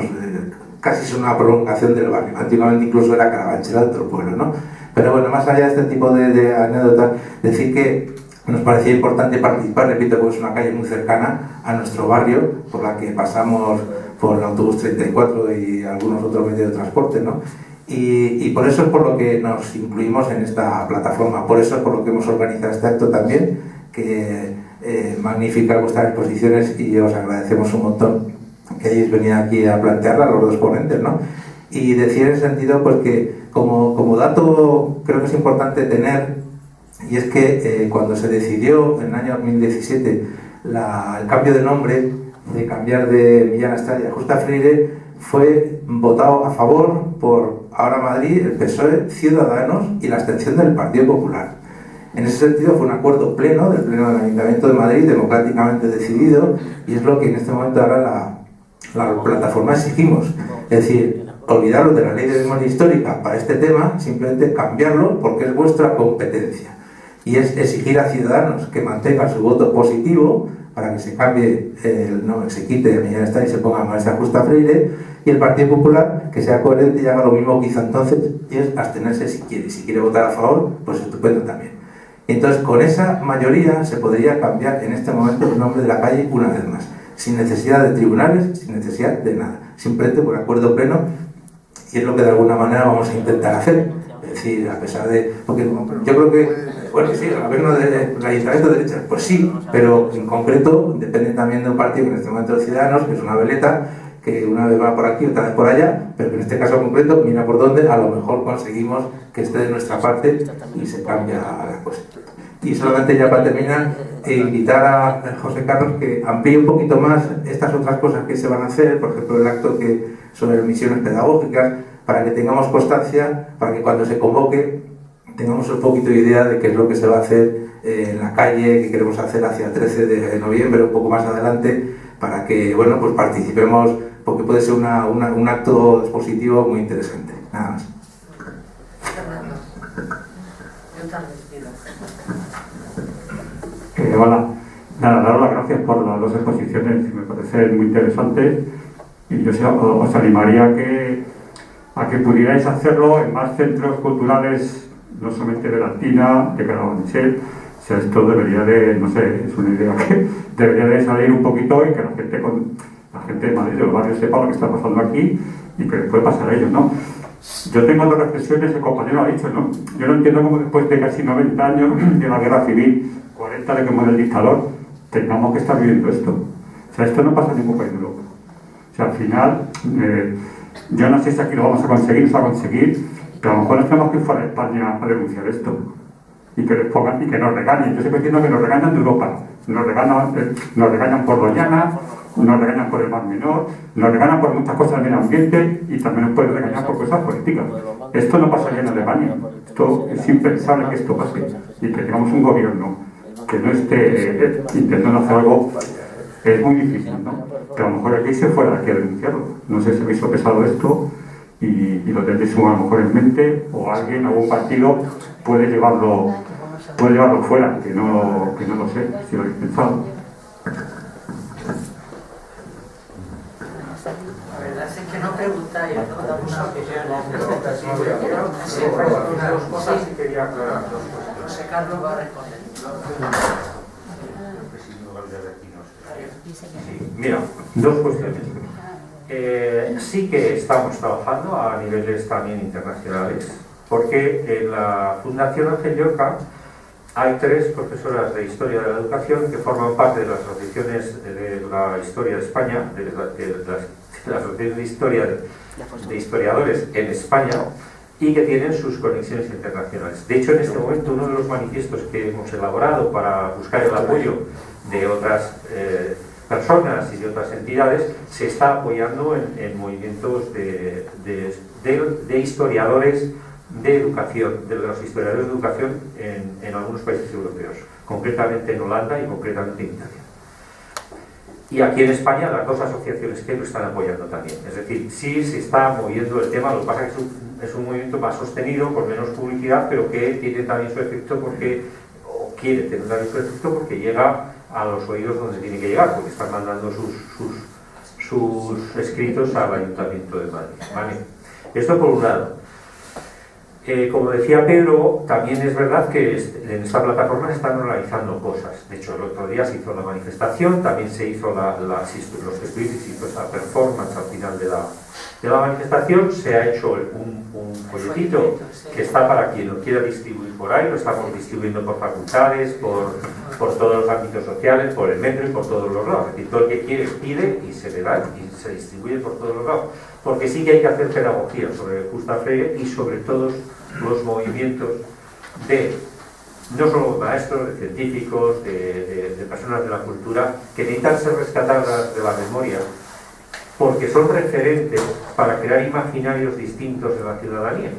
casi es una prolongación del barrio. Antiguamente incluso era Carabanchel Alto el pueblo, ¿no? Pero bueno, más allá de este tipo de anécdotas, decir que nos parecía importante participar, repito, porque es una calle muy cercana a nuestro barrio, por la que pasamos por el autobús 34 y algunos otros medios de transporte, ¿no? Y por eso es por lo que nos incluimos en esta plataforma, por eso es por lo que hemos organizado este acto también, que magníficas vuestras exposiciones y os agradecemos un montón que hayáis venido aquí a plantearla, los dos ponentes, ¿no? Y decir en ese sentido pues que Como dato creo que es importante tener, y es que cuando se decidió en el año 2017 el cambio de nombre, de cambiar de Millán Astray a Justa Freire, fue votado a favor por Ahora Madrid, el PSOE, Ciudadanos y la abstención del Partido Popular. En ese sentido fue un acuerdo pleno del Pleno del Ayuntamiento de Madrid, democráticamente decidido, y es lo que en este momento ahora la plataforma exigimos. Es decir, olvidaros de la ley de memoria histórica para este tema, simplemente cambiarlo porque es vuestra competencia. Y es exigir a Ciudadanos que mantengan su voto positivo para que se cambie, se quite Millán Astray y se ponga Maestra Justa Freire, y el Partido Popular que sea coherente y haga lo mismo que hizo entonces, y es abstenerse si quiere. Si quiere votar a favor, pues estupendo también. Entonces, con esa mayoría se podría cambiar en este momento el nombre de la calle una vez más, sin necesidad de tribunales, sin necesidad de nada, simplemente por acuerdo pleno, y es lo que de alguna manera vamos a intentar hacer. Es decir, a pesar de... Porque yo creo que, bueno, sí, el gobierno del Ayuntamiento de derecha, pues sí, pero en concreto depende también de un partido, que en este momento los Ciudadanos, que es una veleta, que una vez va por aquí, otra vez por allá, pero que en este caso concreto, mira por dónde, a lo mejor conseguimos que esté de nuestra parte y se cambia la cosa. Y solamente ya para terminar, invitar a José Carlos que amplíe un poquito más estas otras cosas que se van a hacer, por ejemplo el acto sobre misiones pedagógicas, para que tengamos constancia, para que cuando se convoque tengamos un poquito de idea de qué es lo que se va a hacer en la calle, que queremos hacer hacia el 13 de noviembre, un poco más adelante, para que, bueno, pues participemos, porque puede ser un acto expositivo muy interesante. Nada más. Hola, nada, daros las gracias por las dos exposiciones, me parecen muy interesantes, y yo os animaría a que pudierais hacerlo en más centros culturales, no solamente de Latina, de Carabanchel. O sea, esto debería de, no sé, es una idea que debería de salir un poquito y que la gente de Madrid, de los barrios, sepa lo que está pasando aquí y que puede pasar a ellos, ¿no? Yo tengo dos reflexiones, el compañero ha dicho, ¿no? Yo no entiendo cómo después de casi 90 años de la guerra civil, 40 de que muere el dictador, tengamos que estar viviendo esto. O sea, esto no pasa en ningún país de Europa. O sea, al final, yo no sé si aquí lo vamos a conseguir, no va a conseguir, pero a lo mejor nos tenemos que ir fuera de España a denunciar esto. Y que les pongan y que nos regañen. Yo siempre entiendo que nos regañan de Europa. Nos regañan por Doñana, nos regañan por el Mar Menor, nos regañan por muchas cosas del medio ambiente y también nos pueden regañar por cosas políticas. Esto no pasaría en Alemania. Esto es impensable que esto pase. Y que tengamos un gobierno que no esté intentando hacer algo, es muy difícil, ¿no? Que a lo mejor aquí se fuera aquí a denunciarlo. No sé si habéis sopesado esto y lo tendréis a lo mejor en mente, o alguien, algún partido puede llevarlo fuera, que no lo sé, si lo habéis pensado. La verdad es que no preguntáis, no damos una opinión, pero dos cosas y quería aclarar dos cosas. José Carlos va a responder. Sí, mira, dos cuestiones. Sí que estamos trabajando a niveles también internacionales, porque en la Fundación Ángel Llorca hay 3 profesoras de Historia de la Educación que forman parte de las asociaciones de la Historia de España, de la Asociación de Historia de Historiadores en España, y que tienen sus conexiones internacionales. De hecho, en este momento, uno de los manifiestos que hemos elaborado para buscar el apoyo de otras personas y de otras entidades se está apoyando en movimientos de historiadores de educación, de los historiadores de educación en algunos países europeos, concretamente en Holanda y concretamente en Italia. Y aquí en España las 2 asociaciones que lo están apoyando también. Es decir, sí se está moviendo el tema, lo que pasa es que es un movimiento más sostenido, con menos publicidad, pero que tiene también su efecto o quiere tener también su efecto porque llega a los oídos donde tiene que llegar, porque están mandando sus escritos al Ayuntamiento de Madrid, ¿vale? Esto por un lado. Como decía Pedro, también es verdad que en esta plataforma se están organizando cosas. De hecho, el otro día se hizo una manifestación, también se hizo los que estuviste, se hizo esa performance al final de la manifestación. Se ha hecho un folletito que está para quien lo quiera distribuir por ahí. Lo estamos distribuyendo por facultades, por todos los ámbitos sociales, por el metro y por todos los lados. Es decir, todo el que quiere pide y se le da y se distribuye por todos los lados. Porque sí que hay que hacer pedagogía sobre Gustave Freire y sobre todos los movimientos de, no solo maestros, de científicos, de personas de la cultura, que necesitan ser rescatadas de la memoria, porque son referentes para crear imaginarios distintos en la ciudadanía.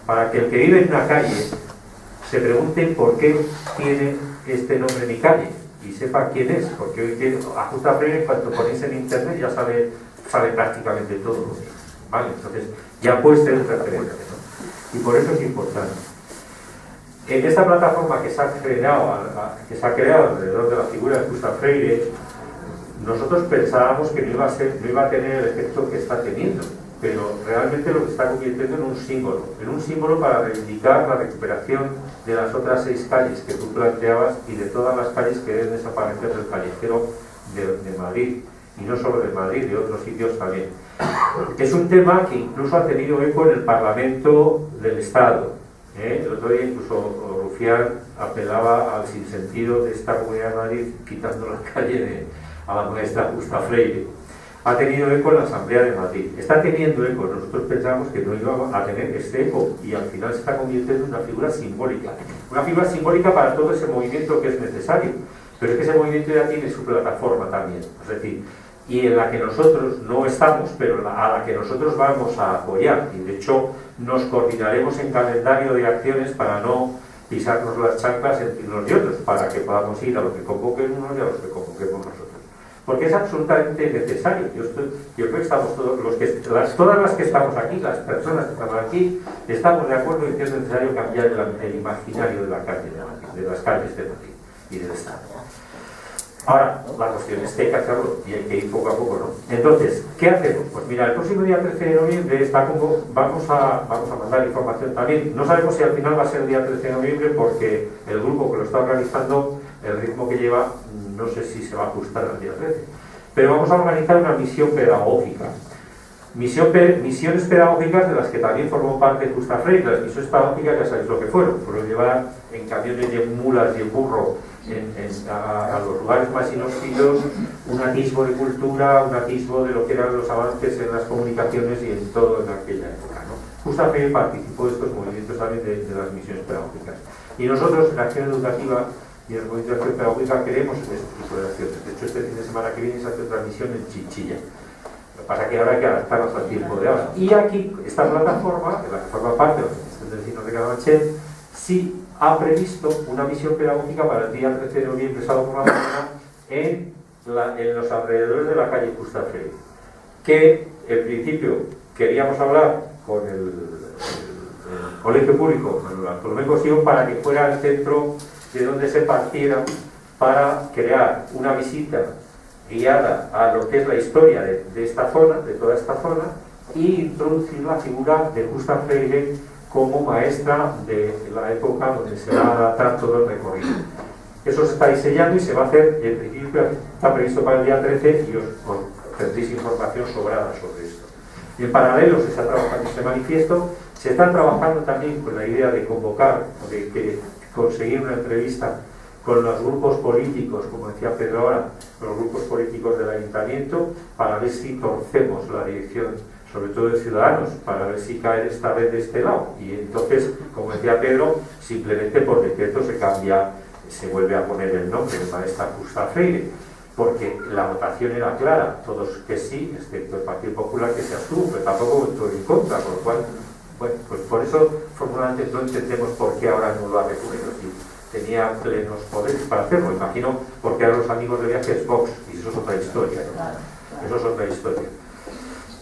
Para que el que vive en una calle se pregunte por qué tiene este nombre mi calle y sepa quién es, porque hoy a Gustave Freire, cuando ponéis en internet, ya sabe prácticamente todo lo que es, ¿vale? Entonces ya puede ser un referente, ¿no? Y por eso es importante. En esta plataforma que se ha creado alrededor de la figura de Gustave Freire, nosotros pensábamos que no iba a tener el efecto que está teniendo, pero realmente lo que está convirtiendo en un símbolo para reivindicar la recuperación de las otras 6 calles que tú planteabas y de todas las calles que deben desaparecer del callejero de Madrid. Y no solo de Madrid, de otros sitios también. Es un tema que incluso ha tenido eco en el Parlamento del Estado. El otro día incluso Rufián apelaba al sinsentido de esta Comunidad de Madrid quitando la calle a la maestra Gustave Freire. Ha tenido eco en la Asamblea de Madrid. Está teniendo eco. Nosotros pensábamos que no iba a tener este eco y al final se está convirtiendo en una figura simbólica. Una figura simbólica para todo ese movimiento que es necesario. Pero es que ese movimiento ya tiene su plataforma también. Es decir, y en la que nosotros no estamos, pero a la que nosotros vamos a apoyar, y de hecho nos coordinaremos en calendario de acciones para no pisarnos las chanclas entre unos y otros, para que podamos ir a lo que convoquen unos y a los que convoquemos nosotros. Porque es absolutamente necesario. Yo creo que estamos todas las que estamos aquí, las personas que estamos aquí, estamos de acuerdo en que es necesario cambiar el imaginario de la calle de Madrid, de las calles de Madrid y del Estado. Ahora, la cuestión es que hay que hacerlo y hay que ir poco a poco, ¿no? Entonces, ¿qué hacemos? Pues mira, el próximo día 13 de noviembre vamos a mandar información también. No sabemos si al final va a ser el día 13 de noviembre porque el grupo que lo está organizando, el ritmo que lleva, no sé si se va a ajustar al día 13. Pero vamos a organizar una misión pedagógica. Misiones pedagógicas de las que también formó parte Gustave Freire. Las misiones pedagógicas ya sabéis lo que fueron. Fueron llevar en camiones y en mulas y en burro a los lugares más inhóspitos un atisbo de cultura, un atisbo de lo que eran los avances en las comunicaciones y en todo en aquella época, ¿no? Gustave Freire participó de estos movimientos también de las misiones pedagógicas. Y nosotros en la acción educativa y en el movimiento de acción pedagógica queremos este tipo de acciones. De hecho, este fin de semana que viene se hace otra misión en Chinchilla. Lo que pasa es que ahora hay que adaptarnos al tiempo de ahora. Y aquí, esta plataforma, en la que forma parte de la Asociación de Vecinos de Carabanchel, sí ha previsto una misión pedagógica para el día 13 de noviembre, sábado por la mañana, en los alrededores de la calle Gustave Freire. Que, en principio, queríamos hablar con el colegio público, con el Bartolomé Cosío, para que fuera el centro de donde se partiera para crear una visita guiada a lo que es la historia de esta zona, de toda esta zona, y introducir la figura de Gustave Freire como maestra de la época donde se va a adaptar todo el recorrido. Eso se está diseñando y se va a hacer, en principio está previsto para el día 13 y os tendréis información sobrada sobre esto. Y en paralelo se está trabajando este manifiesto, se está trabajando también con la idea de convocar, de conseguir una entrevista con los grupos políticos, como decía Pedro ahora, los grupos políticos del ayuntamiento, para ver si torcemos la dirección, sobre todo de Ciudadanos, para ver si cae esta vez de este lado. Y entonces, como decía Pedro, simplemente por decreto se cambia, se vuelve a poner el nombre de maestra Gustave Freire, porque la votación era clara, todos que sí, excepto el Partido Popular que se abstuvo, pero tampoco votó en contra, por lo cual, bueno, pues por eso formalmente no entendemos por qué ahora no lo ha recurrido. Tenía plenos poderes para hacerlo, imagino, porque ahora los amigos de viajes Vox, y eso es otra historia, ¿no? Eso es otra historia.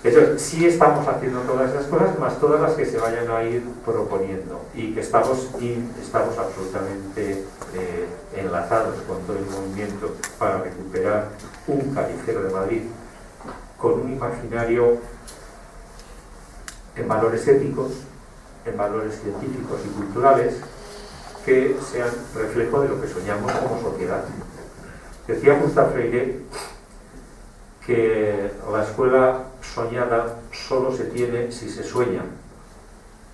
Entonces, sí estamos haciendo todas esas cosas, más todas las que se vayan a ir proponiendo, y que estamos absolutamente enlazados con todo el movimiento para recuperar un callejero de Madrid con un imaginario en valores éticos, en valores científicos y culturales que sean reflejo de lo que soñamos como sociedad. Decía Gustave Freire que la escuela soñada solo se tiene si se sueña,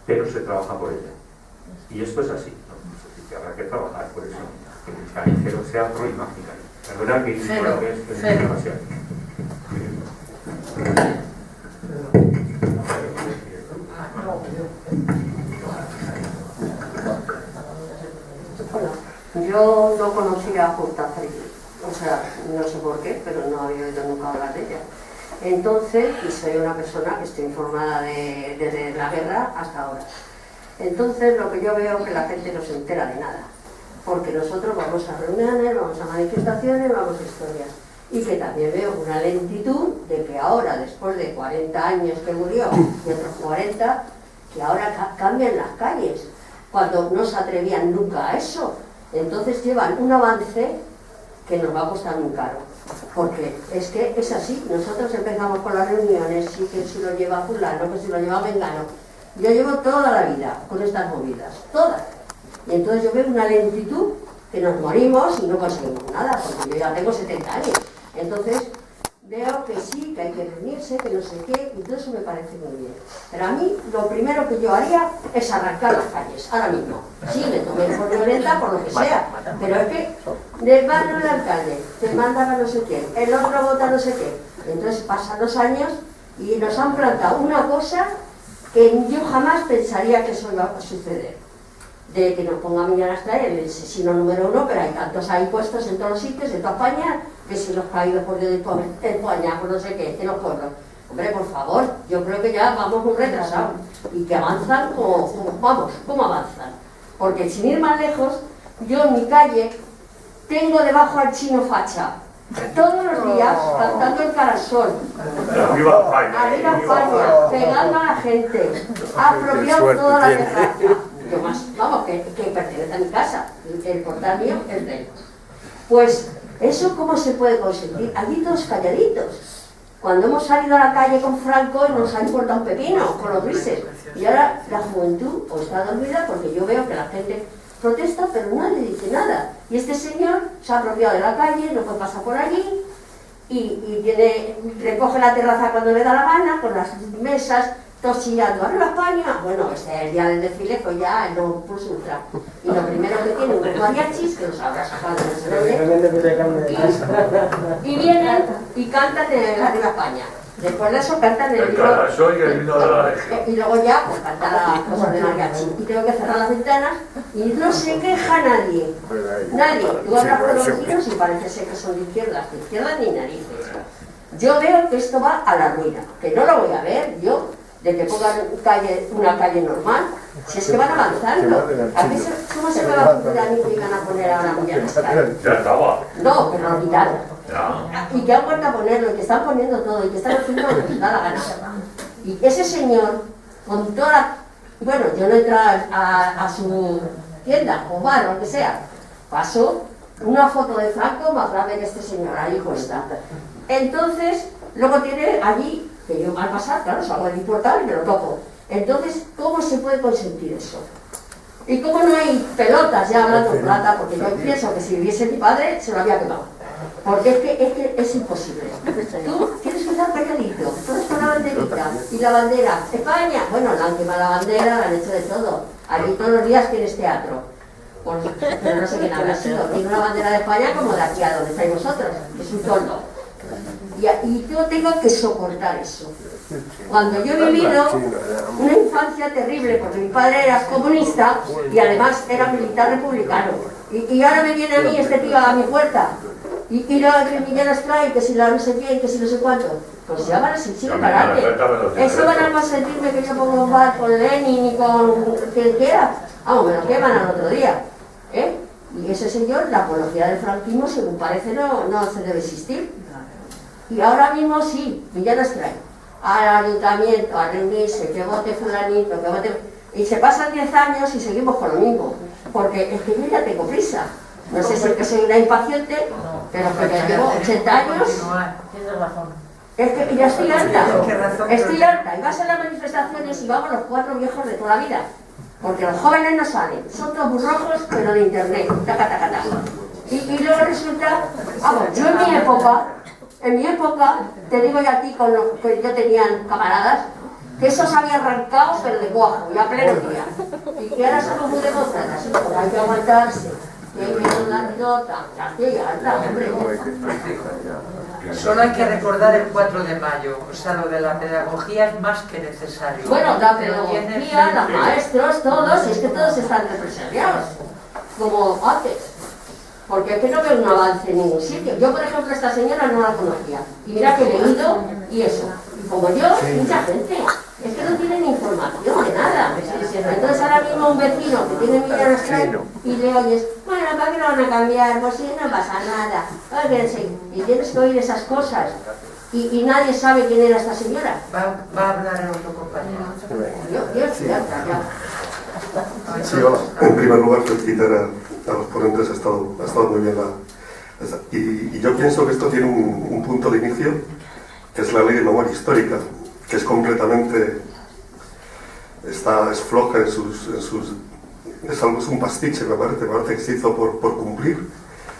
pero se trabaja por ella. Y esto es así, ¿no? Es decir, que habrá que trabajar por eso, que el extranjero sea otro imaginar. La verdad que es demasiado. Bueno, yo no conocía a Gustave Freire, o sea, no sé por qué, pero no había oído nunca hablar de ella. Entonces, y soy una persona que estoy informada desde la guerra hasta ahora. Entonces, lo que yo veo es que la gente no se entera de nada, porque nosotros vamos a reuniones, vamos a manifestaciones, vamos a historias. Y que también veo una lentitud de que ahora, después de 40 años que murió, y otros 40, que ahora cambian las calles, cuando no se atrevían nunca a eso. Entonces llevan un avance que nos va a costar muy caro, porque es que es así. Nosotros empezamos con las reuniones, sí, que si lo lleva fulano, que si lo lleva mengano. Yo llevo toda la vida con estas movidas, todas. Y entonces yo veo una lentitud que nos morimos y no conseguimos nada, porque yo ya tengo 70 años. Entonces veo que sí, que hay que reunirse, que no sé qué, y todo eso me parece muy bien. Pero a mí lo primero que yo haría es arrancar las calles, ahora mismo. Sí, me tomé por violenta, por lo que sea, pero es que le van al alcalde, te mandan a no sé quién, el otro vota no sé qué. Entonces pasan los años y nos han plantado una cosa que yo jamás pensaría que eso iba a suceder. De que nos ponga Millán Astray el asesino número 1, pero hay tantos ahí puestos en todos los sitios, en toda España, que si los caídos por España, por no sé qué, en los pueblos. Hombre, por favor, yo creo que ya vamos muy retrasados y que avanzan ¿cómo avanzan? Porque sin ir más lejos, yo en mi calle tengo debajo al chino facha, todos los días cantando el carasol, arriba España, pegando a la gente, apropiando toda la terraza. Yo más, vamos, que pertenece a mi casa, el portal mío es de él. Pues, ¿eso cómo se puede consentir? Allí todos calladitos. Cuando hemos salido a la calle con Franco nos han cortado un pepino con los grises. Y ahora la juventud o está dormida porque yo veo que la gente protesta, pero nadie dice nada. Y este señor se ha apropiado de la calle, no puede pasar por allí, y recoge la terraza cuando le da la gana, con las mesas, tosillando, ¡arriba España! Bueno, este es el día del desfile, pues ya no plus ultra. Y lo primero que tiene unos mariachis, que los habrá sacado de y vienen y cantan en ¡arriba España! Después de eso cantan el y luego ya pues cantan las cosas de mariachi. Y tengo que cerrar las ventanas y no se queja nadie. Nadie. Tú hablas con los vecinos y parece ser que son de izquierda ni narices. Yo veo que esto va a la ruina, que no lo voy a ver yo, de que pongan una calle normal, si es que van avanzando. ¿Cómo se me va a ocurrir a mí que iban a poner ahora Millán Astray? Ya estaba. No, pero lo quitaron. Y que han vuelto a ponerlo, y que están poniendo todo, y que están haciendo lo que les da la gana. Y ese señor, con toda... Bueno, yo no entré a su tienda, o bar, o lo que sea. Pasó una foto de Franco más grande que este señor, ahí puesta. Entonces, luego tiene allí, que yo al pasar, claro, salgo del portal y me lo toco. Entonces, ¿cómo se puede consentir eso? Y cómo no hay pelotas, ya hablando de plata, porque yo pienso que si viviese mi padre, se lo había quemado. Porque es que es imposible. Tú tienes que estar pegadito, todos con la banderita. Y la bandera, España, bueno, la han quemado la bandera, la han hecho de todo. Allí todos los días tienes teatro. Pues, pero no sé quién habrá sido. Tiene una bandera de España como de aquí a donde estáis vosotros, que es un toldo. Y yo tengo que soportar eso. Cuando yo he vivido una infancia terrible, porque mi padre era comunista y además era militar republicano. Y ahora me viene a mí este tío a mi puerta. Y lo que Millán Astray, que si la no sé quién, que si no sé cuánto. Pues ya van a sentir parate. Eso van a consentirme que yo ponga un bar con Lenin y con quien quiera. Vamos, me lo queman al otro día. Y ese señor, la apología del franquismo, según parece, no se debe existir. Y ahora mismo sí, Millán Astray. Al ayuntamiento, a reunirse, que vote fulanito, que vote... Y se pasan 10 años y seguimos con lo mismo. Porque es que yo ya tengo prisa. No sé si es que soy una impaciente, pero porque llevo 80 años. Tienes razón. Es que ya estoy harta. Estoy harta. Y vas a las manifestaciones y vamos los 4 viejos de toda la vida. Porque los jóvenes no salen. Son todos burrojos, pero de internet. Taca, taca, taca. Y luego resulta, vamos, yo en mi época, te digo yo a ti, con los que yo tenía camaradas, que eso se había arrancado, pero de cuajo, y a pleno día. Y que ahora somos muy demócratas, porque hay que aguantarse. Y hay que dar nota. Solo hay que recordar el 4 de mayo, o sea, lo de la pedagogía es más que necesario. Bueno, la pedagogía, los maestros, todos, es que todos están represaliados, como antes. Porque es que no veo un avance en ningún sitio. Yo, por ejemplo, esta señora no la conocía. Y mira que he leído y eso. Y como yo, mucha gente. Es que no tienen información de nada. Entonces ahora mismo un vecino que tiene millones y le oyes, bueno, ¿para qué lo van a cambiar? Pues si no pasa nada. Y tienes que oír esas cosas. Y nadie sabe quién era esta señora. Va a hablar el otro compañero. Yo estoy ya. Sí, hola. En primer lugar, felicitar a los ponentes, ha estado muy bien y yo pienso que esto tiene un punto de inicio, que es la ley de memoria histórica, que es completamente, es floja es un pastiche, me parece que se hizo por cumplir,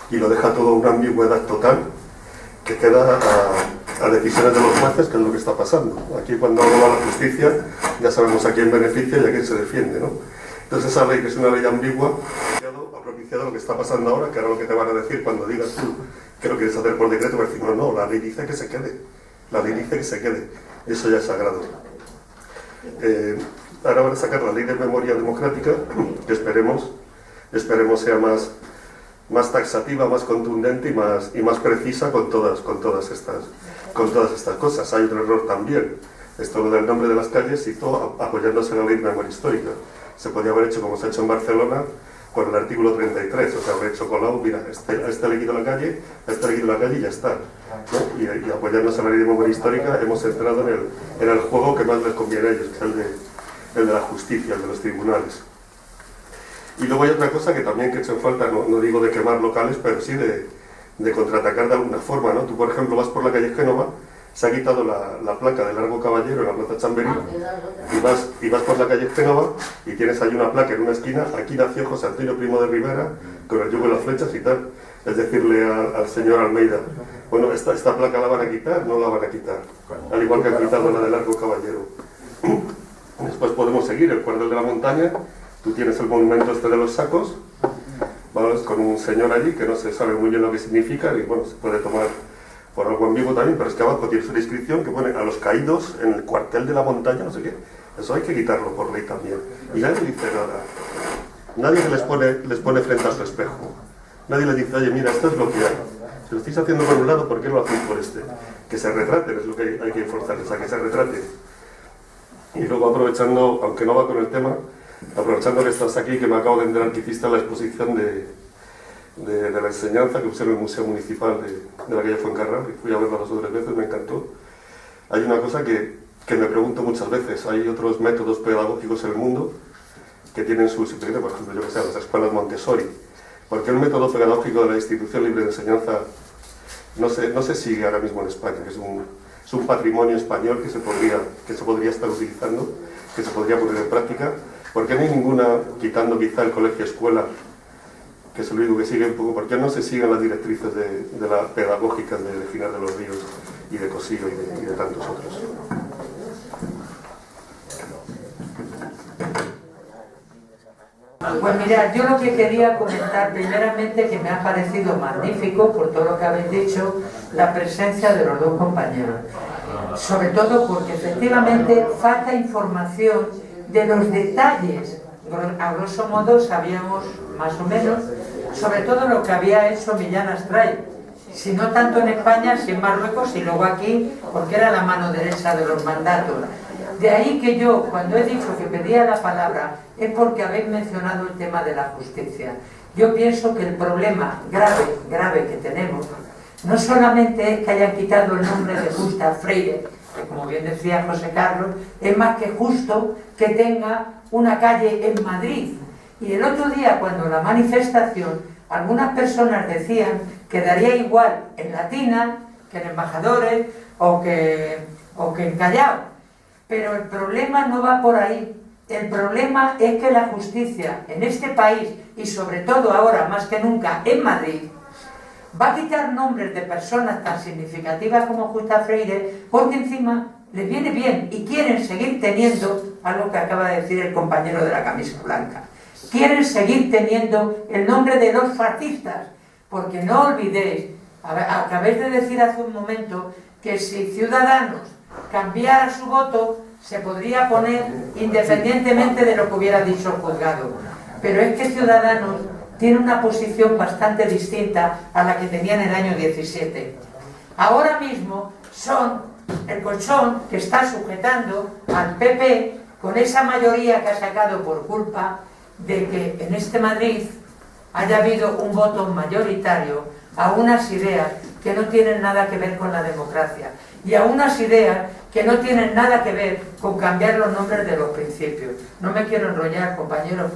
y lo deja todo una ambigüedad total, que queda a decisiones de los jueces, que es lo que está pasando. Aquí cuando habla la justicia, ya sabemos a quién beneficia y a quién se defiende, ¿no? Entonces esa ley, que es una ley ambigua, ha propiciado lo que está pasando ahora, que ahora lo que te van a decir cuando digas tú que lo quieres hacer por decreto, va a decir, no, la ley dice que se quede, la ley dice que se quede, eso ya es sagrado. Ahora van a sacar la ley de memoria democrática, que esperemos sea más taxativa, más contundente y más precisa con todas estas cosas. Hay otro error también. Esto lo del nombre de las calles se hizo apoyándose en la ley de memoria histórica. Se podía haber hecho como se ha hecho en Barcelona con el artículo 33, o sea, haber hecho Colau, mira, este le quito la calle, y ya está, ¿no? Y apoyándose en la ley de memoria histórica hemos entrado en el juego que más les conviene a ellos, que es el de la justicia, el de los tribunales. Y luego hay otra cosa que también que he hecho en falta, no digo de quemar locales, pero sí de contraatacar de alguna forma, ¿no? Tú, por ejemplo, vas por la calle Génova, se ha quitado la placa de Largo Caballero en la Plaza Chamberí, y vas por la calle Génova y tienes ahí una placa en una esquina, aquí nació José Antonio Primo de Rivera, con el yugo de las flechas y tal. Es decirle al señor Almeida, bueno, esta placa la van a quitar, no la van a quitar, al igual que han quitado la de Largo Caballero. Después podemos seguir, el Cuerdel de la Montaña, tú tienes el monumento este de los sacos, ¿vale? Con un señor allí que no se sabe muy bien lo que significa, y bueno, se puede tomar por algo ambiguo también, pero es que abajo tienes una inscripción que pone a los caídos en el cuartel de la montaña, no sé qué. Eso hay que quitarlo por ley también. Y nadie dice nada. Nadie les pone frente a su espejo. Nadie les dice, oye, mira, esto es lo que hay. Si lo estáis haciendo por un lado, ¿por qué lo hacéis por este? Que se retraten, es lo que hay que forzarles, a que se retraten. Y luego aprovechando, aunque no va con el tema, aprovechando que estás aquí, que me acabo de enterar que hiciste la exposición de la enseñanza que puse en el Museo Municipal de la calle Fuencarral, y fui a verla 2 o 3 veces, me encantó. Hay una cosa que me pregunto muchas veces, hay otros métodos pedagógicos en el mundo que tienen sus por ejemplo, yo que sé, las escuelas Montessori. ¿Por qué el método pedagógico de la Institución Libre de Enseñanza no se sigue ahora mismo en España? Que es un patrimonio español que se podría estar utilizando, que se podría poner en práctica. ¿Por qué no hay ninguna, quitando quizá el colegio-escuela, que es lo único que sigue un poco, por qué no se siguen las directrices de la pedagógica de Ginar de los Ríos y de Cosillo y de tantos otros? Pues mira, yo lo que quería comentar primeramente, que me ha parecido magnífico por todo lo que habéis dicho, la presencia de los 2 compañeros. Sobre todo porque efectivamente falta información de los detalles. A grosso modo sabíamos más o menos, sobre todo lo que había hecho Millán Astray, si no tanto en España, si en Marruecos y luego aquí, porque era la mano derecha de los mandatos. De ahí que yo, cuando he dicho que pedía la palabra, es porque habéis mencionado el tema de la justicia. Yo pienso que el problema grave que tenemos, no solamente es que hayan quitado el nombre de Justa Freire, que como bien decía José Carlos, es más que justo que tenga una calle en Madrid. Y el otro día, cuando en la manifestación, algunas personas decían que daría igual en Latina que en embajadores o que en Callao. Pero el problema no va por ahí. El problema es que la justicia en este país, y sobre todo ahora más que nunca en Madrid, va a quitar nombres de personas tan significativas como Justa Freire, porque encima les viene bien y quieren seguir teniendo algo que acaba de decir el compañero de la camisa blanca. Quieren seguir teniendo el nombre de los fascistas, porque no olvidéis, acabéis de decir hace un momento que si Ciudadanos cambiara su voto, se podría poner independientemente de lo que hubiera dicho el juzgado. Pero es que Ciudadanos tiene una posición bastante distinta a la que tenía en el año 17. Ahora mismo son el colchón que está sujetando al PP con esa mayoría que ha sacado por culpa de que en este Madrid haya habido un voto mayoritario a unas ideas que no tienen nada que ver con la democracia y a unas ideas que no tienen nada que ver con cambiar los nombres de los principios. No me quiero enrollar, compañeros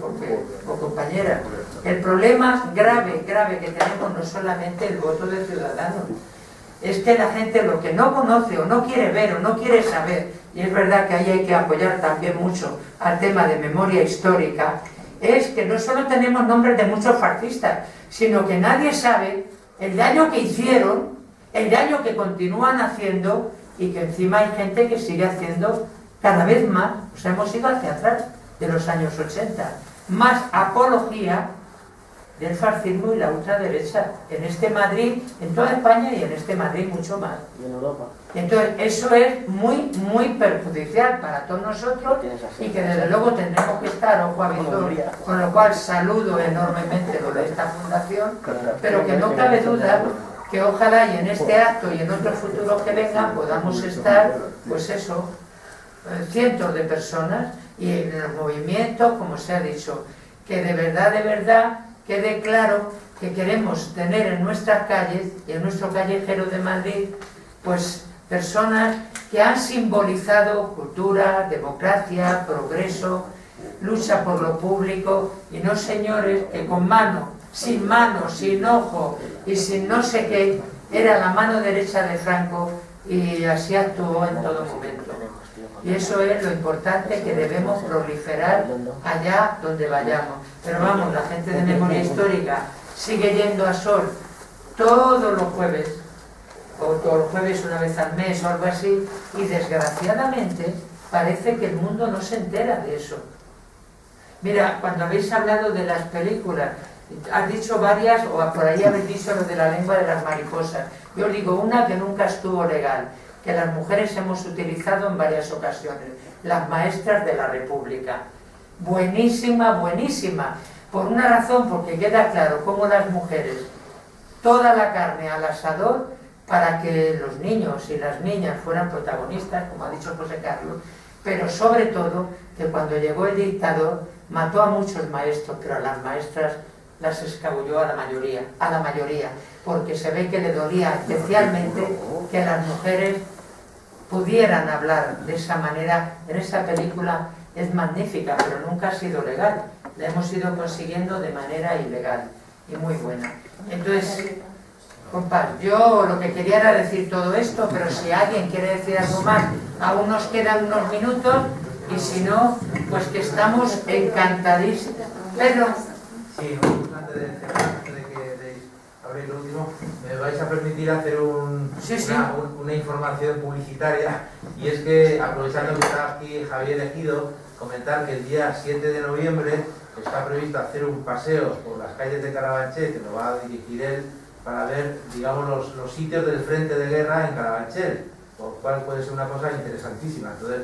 o compañeras. El problema grave que tenemos no es solamente el voto de Ciudadanos, es que la gente lo que no conoce o no quiere ver o no quiere saber, y es verdad que ahí hay que apoyar también mucho al tema de memoria histórica, es que no solo tenemos nombres de muchos fascistas, sino que nadie sabe el daño que hicieron, el daño que continúan haciendo, y que encima hay gente que sigue haciendo cada vez más. O sea, hemos ido hacia atrás de los años 80, más apología del fascismo y la ultraderecha en este Madrid, en toda España y en este Madrid mucho más. Y en Europa. Y entonces eso es muy perjudicial para todos nosotros, y que desde luego tendremos que estar ojo a visor, con lo cual saludo enormemente lo de esta fundación, pero que no cabe duda que ojalá y en este acto y en otros futuros que vengan podamos estar, pues eso, cientos de personas, y en los movimientos, como se ha dicho, que de verdad quede claro que queremos tener en nuestras calles y en nuestro callejero de Madrid, pues personas que han simbolizado cultura, democracia, progreso, lucha por lo público, y no señores que con mano, sin ojo y sin no sé qué, era la mano derecha de Franco y así actuó en todo momento. Y eso es lo importante que debemos proliferar allá donde vayamos. Pero vamos, la gente de memoria histórica sigue yendo a Sol todos los jueves, o todos los jueves una vez al mes o algo así, y desgraciadamente parece que el mundo no se entera de eso. Mira, cuando habéis hablado de las películas, has dicho varias, o por ahí habéis dicho lo de la lengua de las mariposas. Yo digo una que nunca estuvo legal, que las mujeres hemos utilizado en varias ocasiones, las maestras de la República. Buenísima, por una razón, porque queda claro cómo las mujeres, toda la carne al asador para que los niños y las niñas fueran protagonistas, como ha dicho José Carlos, pero sobre todo que cuando llegó el dictador mató a muchos maestros, pero a las maestras las escabulló a la mayoría, porque se ve que le dolía especialmente que las mujeres pudieran hablar de esa manera. En esta película es magnífica, pero nunca ha sido legal, la hemos ido consiguiendo de manera ilegal y muy buena. Entonces, compadre, yo lo que quería era decir todo esto, pero si alguien quiere decir algo más, aún nos quedan unos minutos, y si no, pues que estamos encantadísimos. Pedro. Sí, antes de que abrir lo último, me vais a permitir hacer una información publicitaria, y es que, aprovechando que está aquí Javier Ejido, comentar que el día 7 de noviembre está previsto hacer un paseo por las calles de Carabanchel, que lo va a dirigir él, para ver, digamos, los sitios del frente de guerra en Carabanchel, por lo cual puede ser una cosa interesantísima. Entonces,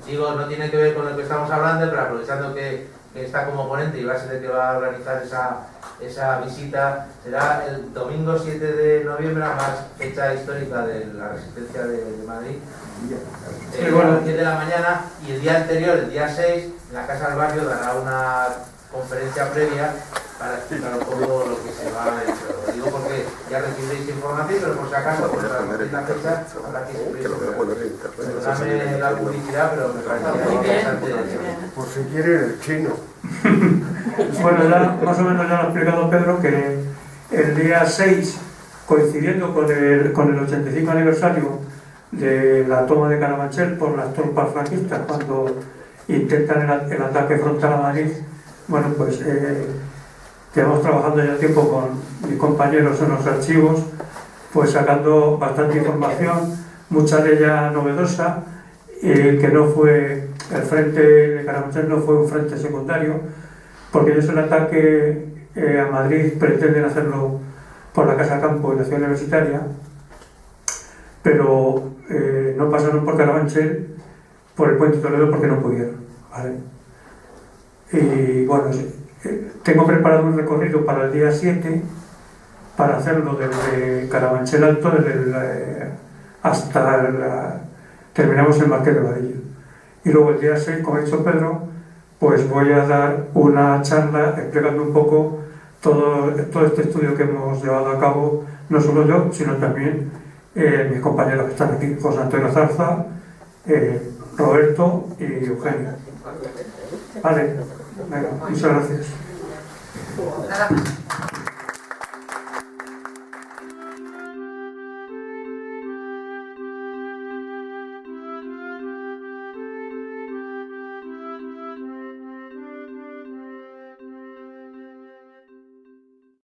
digo, no tiene que ver con lo que estamos hablando, pero aprovechando que está como ponente y va a ser el que va a organizar esa visita, será el domingo 7 de noviembre, más fecha histórica de la resistencia de Madrid, a las 10 de la mañana, y el día anterior, el día 6, en la Casa del Barrio dará una conferencia previa para explicar un poco lo que se va a ver. Lo digo porque ya recibiréis información, pero por si acaso, pues la fecha, para que se dame la publicidad, pero me parece interesante. Por si quiere el chino. Bueno, ya más o menos ya lo ha explicado Pedro, que el día 6 coincidiendo con el 85 aniversario de la toma de Carabanchel por las tropas franquistas, cuando intentan el ataque frontal a Madrid. Bueno, pues llevamos trabajando ya tiempo con mis compañeros en los archivos, pues sacando bastante información, mucha de ella novedosa, que no fue, el frente de Carabanchel no fue un frente secundario, porque ellos el ataque a Madrid pretenden hacerlo por la Casa Campo y la Ciudad Universitaria, pero no pasaron por Carabanchel, por el Puente de Toledo, porque no pudieron, ¿vale? Y bueno, tengo preparado un recorrido para el día 7 para hacerlo desde Carabanchel Alto hasta terminamos en Marqués de Vadillo. Y luego el día 6, como ha dicho Pedro, pues voy a dar una charla explicando un poco todo este estudio que hemos llevado a cabo, no solo yo, sino también mis compañeros que están aquí, José Antonio Zarza, Roberto y Eugenio. Vale, venga, muchas gracias.